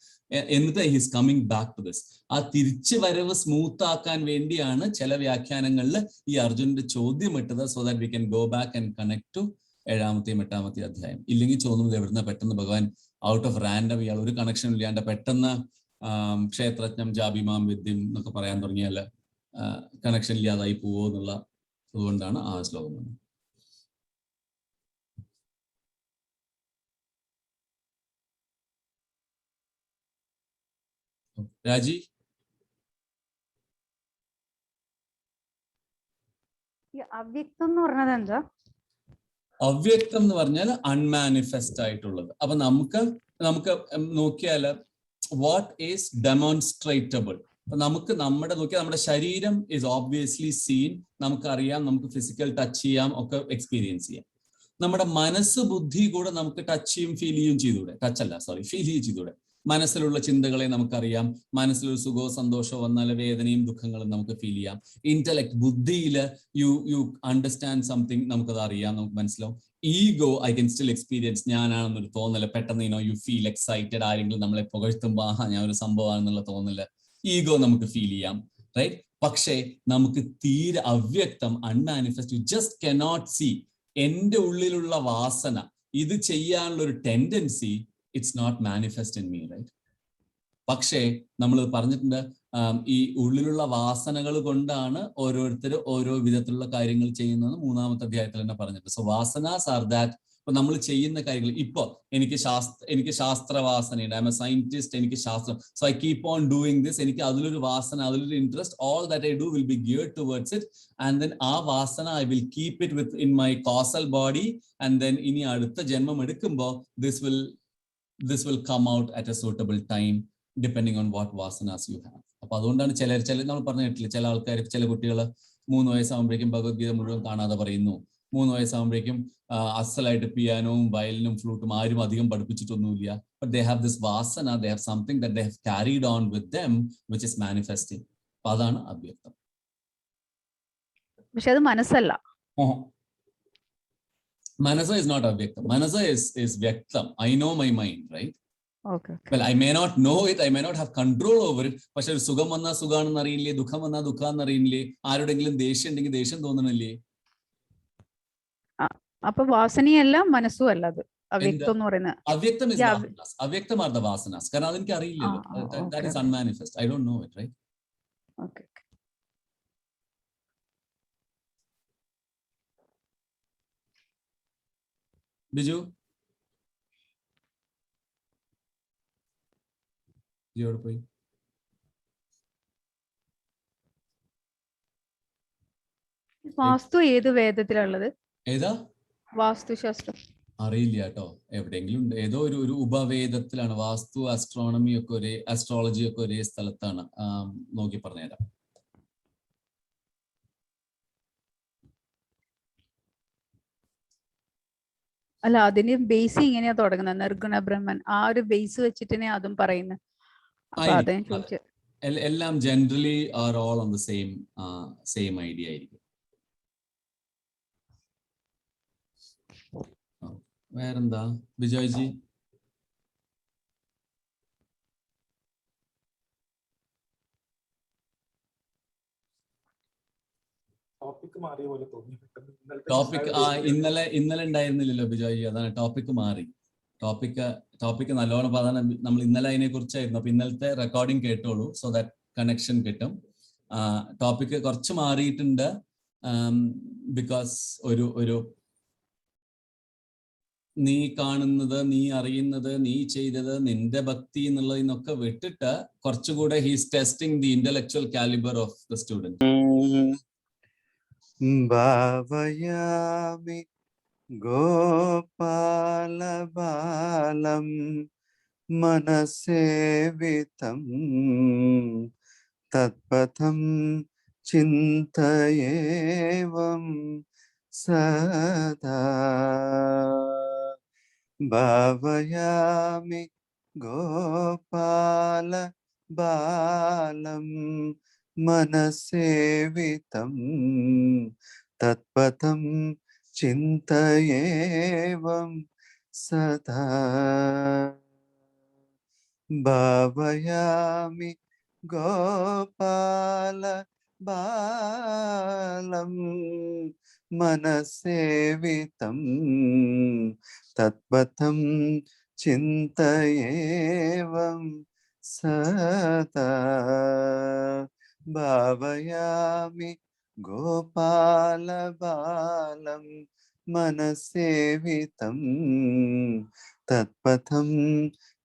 Speaker 2: എന്നിട്ട് his coming back to this. ആ തിരിച്ചു വരവ് സ്മൂത്ത് ആക്കാൻ വേണ്ടിയാണ് ചില വ്യാഖ്യാനങ്ങളിൽ ഈ അർജുനന്റെ ചോദ്യം ഇട്ടത്. So that we can go back and connect to 7-ാമത്തെയും 8-ാമത്തെയും അധ്യായം. ഇല്ലെങ്കിൽ ചോദിക്കുന്നത് എവിടുന്ന പെട്ടെന്ന് ഭഗവാൻ ഔട്ട് ഓഫ് റാൻഡം ഇയാൾ ഒരു കണക്ഷൻ ഇല്ലാണ്ട് പെട്ടെന്ന് ക്ഷേത്രജ്ഞം ജാബിമാം വിദ്യം എന്നൊക്കെ പറയാൻ തുടങ്ങിയാൽ കണക്ഷൻ ഇല്ലാതായി പോവോ എന്നുള്ള അതുകൊണ്ടാണ് ആ ശ്ലോകം വന്നത്. രാജി,
Speaker 4: അവ്യക്തം എന്ന് പറഞ്ഞത് എന്താ?
Speaker 2: അവ്യക്തം എന്ന് പറഞ്ഞാൽ അൺമാനിഫെസ്റ്റ് ആയിട്ടുള്ളത്. അപ്പൊ നമുക്ക് നോക്കിയാൽ വാട്ട് ഈസ് ഡെമോൺസ്ട്രേറ്റബിൾ. അപ്പൊ നമുക്ക് നമ്മുടെ ശരീരം ഈസ് ഓബ്വിയസ്ലി സീൻ, നമുക്കറിയാം, നമുക്ക് ഫിസിക്കൽ ടച്ച് ചെയ്യാം, ഒക്കെ എക്സ്പീരിയൻസ് ചെയ്യാം. നമ്മുടെ മനസ്സ് ബുദ്ധി കൂടെ നമുക്ക് ടച്ച് ചെയ്യും ഫീൽ ചെയ്യും ചെയ്തൂടെ? ഫീൽ ചെയ്തൂടെ? മനസ്സിലുള്ള ചിന്തകളെ നമുക്കറിയാം. മനസ്സിലൊരു സുഖമോ സന്തോഷമോ വന്നാൽ വേദനയും ദുഃഖങ്ങളും നമുക്ക് ഫീൽ ചെയ്യാം. ഇന്റലക്ട് ബുദ്ധിയിൽ യു അണ്ടർസ്റ്റാൻഡ് സംതിങ്, നമുക്കത് അറിയാം, നമുക്ക് മനസ്സിലാവും. Ego I can still experience, ഞാനാണെന്നൊരു തോന്നല്. പെട്ടെന്ന് യു ഫീൽ എക്സൈറ്റഡ്, ആരെങ്കിലും നമ്മളെ പുകഴ്ത്തുമ്പോൾ ഞാൻ ഒരു സംഭവമാണെന്നുള്ള തോന്നല്, ഈഗോ നമുക്ക് ഫീൽ ചെയ്യാം, റൈറ്റ്? പക്ഷേ നമുക്ക് തീരെ അവ്യക്തം, unmanifest, you just cannot see. എന്റെ ഉള്ളിലുള്ള വാസന, ഇത് ചെയ്യാനുള്ള ഒരു tendency, it's not manifest in me, right? പക്ഷേ നമ്മൾ പറഞ്ഞിട്ടുണ്ട്, ഈ ഉള്ളിലുള്ള വാസനകൾ കൊണ്ടാണ് ഓരോരുത്തർ ഓരോ വിധത്തിലുള്ള കാര്യങ്ങൾ ചെയ്യുന്നത് 3-ാമത്തെ അധ്യായത്തിൽ തന്നെ പറഞ്ഞിട്ടുണ്ട്. So vasanas are that. ഇപ്പൊ നമ്മൾ ചെയ്യുന്ന കാര്യങ്ങൾ, ഇപ്പൊ എനിക്ക് ശാസ്ത്രവാസനയുണ്ട്, ഐ എം എ സയന്റിസ്റ്റ്, എനിക്ക് ശാസ്ത്രം, so I keep on doing this. എനിക്ക് അതിലൊരു വാസന, അതിലൊരു interest, all that I do will be geared towards it. And then ആ വാസന I will keep it with in my causal body. And then ഇനി അടുത്ത ജന്മം എടുക്കുമ്പോൾ this will come out at a suitable time depending on what vasanas you have. അപ്പൊ അതുകൊണ്ടാണ് ചില നമ്മൾ പറഞ്ഞു കേട്ടില്ല, ചില ആൾക്കാർ, ചില കുട്ടികൾ 3 വയസ്സാകുമ്പോഴേക്കും ഭഗവത്ഗീത മുഴുവൻ കാണാതെ പറയുന്നു. 3 വയസ്സാകുമ്പോഴേക്കും അസലായിട്ട് പിയാനോവും വയലിനും ഫ്ലൂട്ടും ആരും അധികം പഠിപ്പിച്ചിട്ടൊന്നുമില്ല. But they have this vasana, they have something that they have carried on with them which is manifesting. അപ്പൊ അതാണ് അവ്യക്തം.
Speaker 4: പക്ഷെ അത് മനസ്സല്ല.
Speaker 2: Manasa is not avyaktam. Manasa is vyaktam. I know my mind, right?
Speaker 4: Okay.
Speaker 2: Well, I may not know it, I may not have control over it. പക്ഷെ സുഖം വന്നാൽ സുഖാണെന്ന് അറിയില്ലേ, ദുഃഖം വന്നാൽ ദുഃഖാന്ന് അറിയില്ലേ, ആരുടെങ്കിലും ദേഷ്യം ഉണ്ടെങ്കിൽ ദേഷ്യം തോന്നണില്ലേ?
Speaker 4: അപ്പൊ വാസനയല്ല, മനസ്സും അല്ല അത് അവ്യക്തം എന്ന് പറയുന്നത്.
Speaker 2: അവ്യക്തം is vasanas. അവ്യക്തം are the vasanas. കാരണം അതെനിക്ക് അറിയില്ലല്ലോ. That is unmanifest. I don't know it, right?
Speaker 4: Okay.
Speaker 2: Biju എവിടെ പോയി?
Speaker 4: വാസ്തു ഏത് വേദത്തിലുള്ളത്?
Speaker 2: ഏതാ
Speaker 4: വാസ്തുശാസ്ത്രം?
Speaker 2: അറിയില്ല കേട്ടോ. എവിടെയെങ്കിലും ഏതോ ഒരു ഉപവേദത്തിലാണ്. വാസ്തു, ആസ്ട്രോണമി ഒക്കെ ഒരേ, ആസ്ട്രോളജി ഒക്കെ ഒരേ സ്ഥലത്താണ്. നോക്കി പറഞ്ഞുതരാം.
Speaker 4: അല്ല, അതിന് ബേസ് ഇങ്ങനെയാ തുടങ്ങുന്നത്, നിർഗുണ ബ്രഹ്മൻ. ആ ഒരു ബേസ് വെച്ചിട്ട് അതും പറയുന്നത്.
Speaker 2: എല്ലാം generally are all on the same idea ആയിരിക്കും. വേറെന്താ ബിജോയ്ജി? ടോപ്പിക് ഇന്നലെ ഉണ്ടായിരുന്നില്ലല്ലോ ബിജോയ്ജി, അതാണ് ടോപ്പിക് മാറി. ടോപ്പിക് നല്ലോണം, അതാണ് നമ്മൾ ഇന്നലെ അതിനെ കുറിച്ചായിരുന്നു. അപ്പൊ ഇന്നലത്തെ റെക്കോർഡിംഗ് കേട്ടോളൂ, സോ ദാറ്റ് കണക്ഷൻ കിട്ടും. ടോപ്പിക് കുറച്ച് മാറിയിട്ടുണ്ട്, ബിക്കോസ് ഒരു നീ കാണുന്നത്, നീ അറിയുന്നത്, നീ ചെയ്തത്, നിന്റെ ഭക്തി എന്നുള്ളതിൽ നിന്നൊക്കെ വിട്ടിട്ട് കുറച്ചുകൂടെ he's testing the intellectual calibre of the student.
Speaker 5: ഭാവയാമി ഗോപാല ബാലം മനസേവിതം തത്പഥം చింతయేవం సదా భావయామి గోపాల బాలం మనసేవితం తత్పథం చింతయేవం సదా భావయామి గోపాల బాలం మనసేవితం తత్పథం చింతయేవం సదా భావయామి గోపాల బాలం మనసేవితం తత్పథం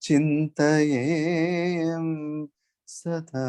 Speaker 5: చింతయేయం సదా.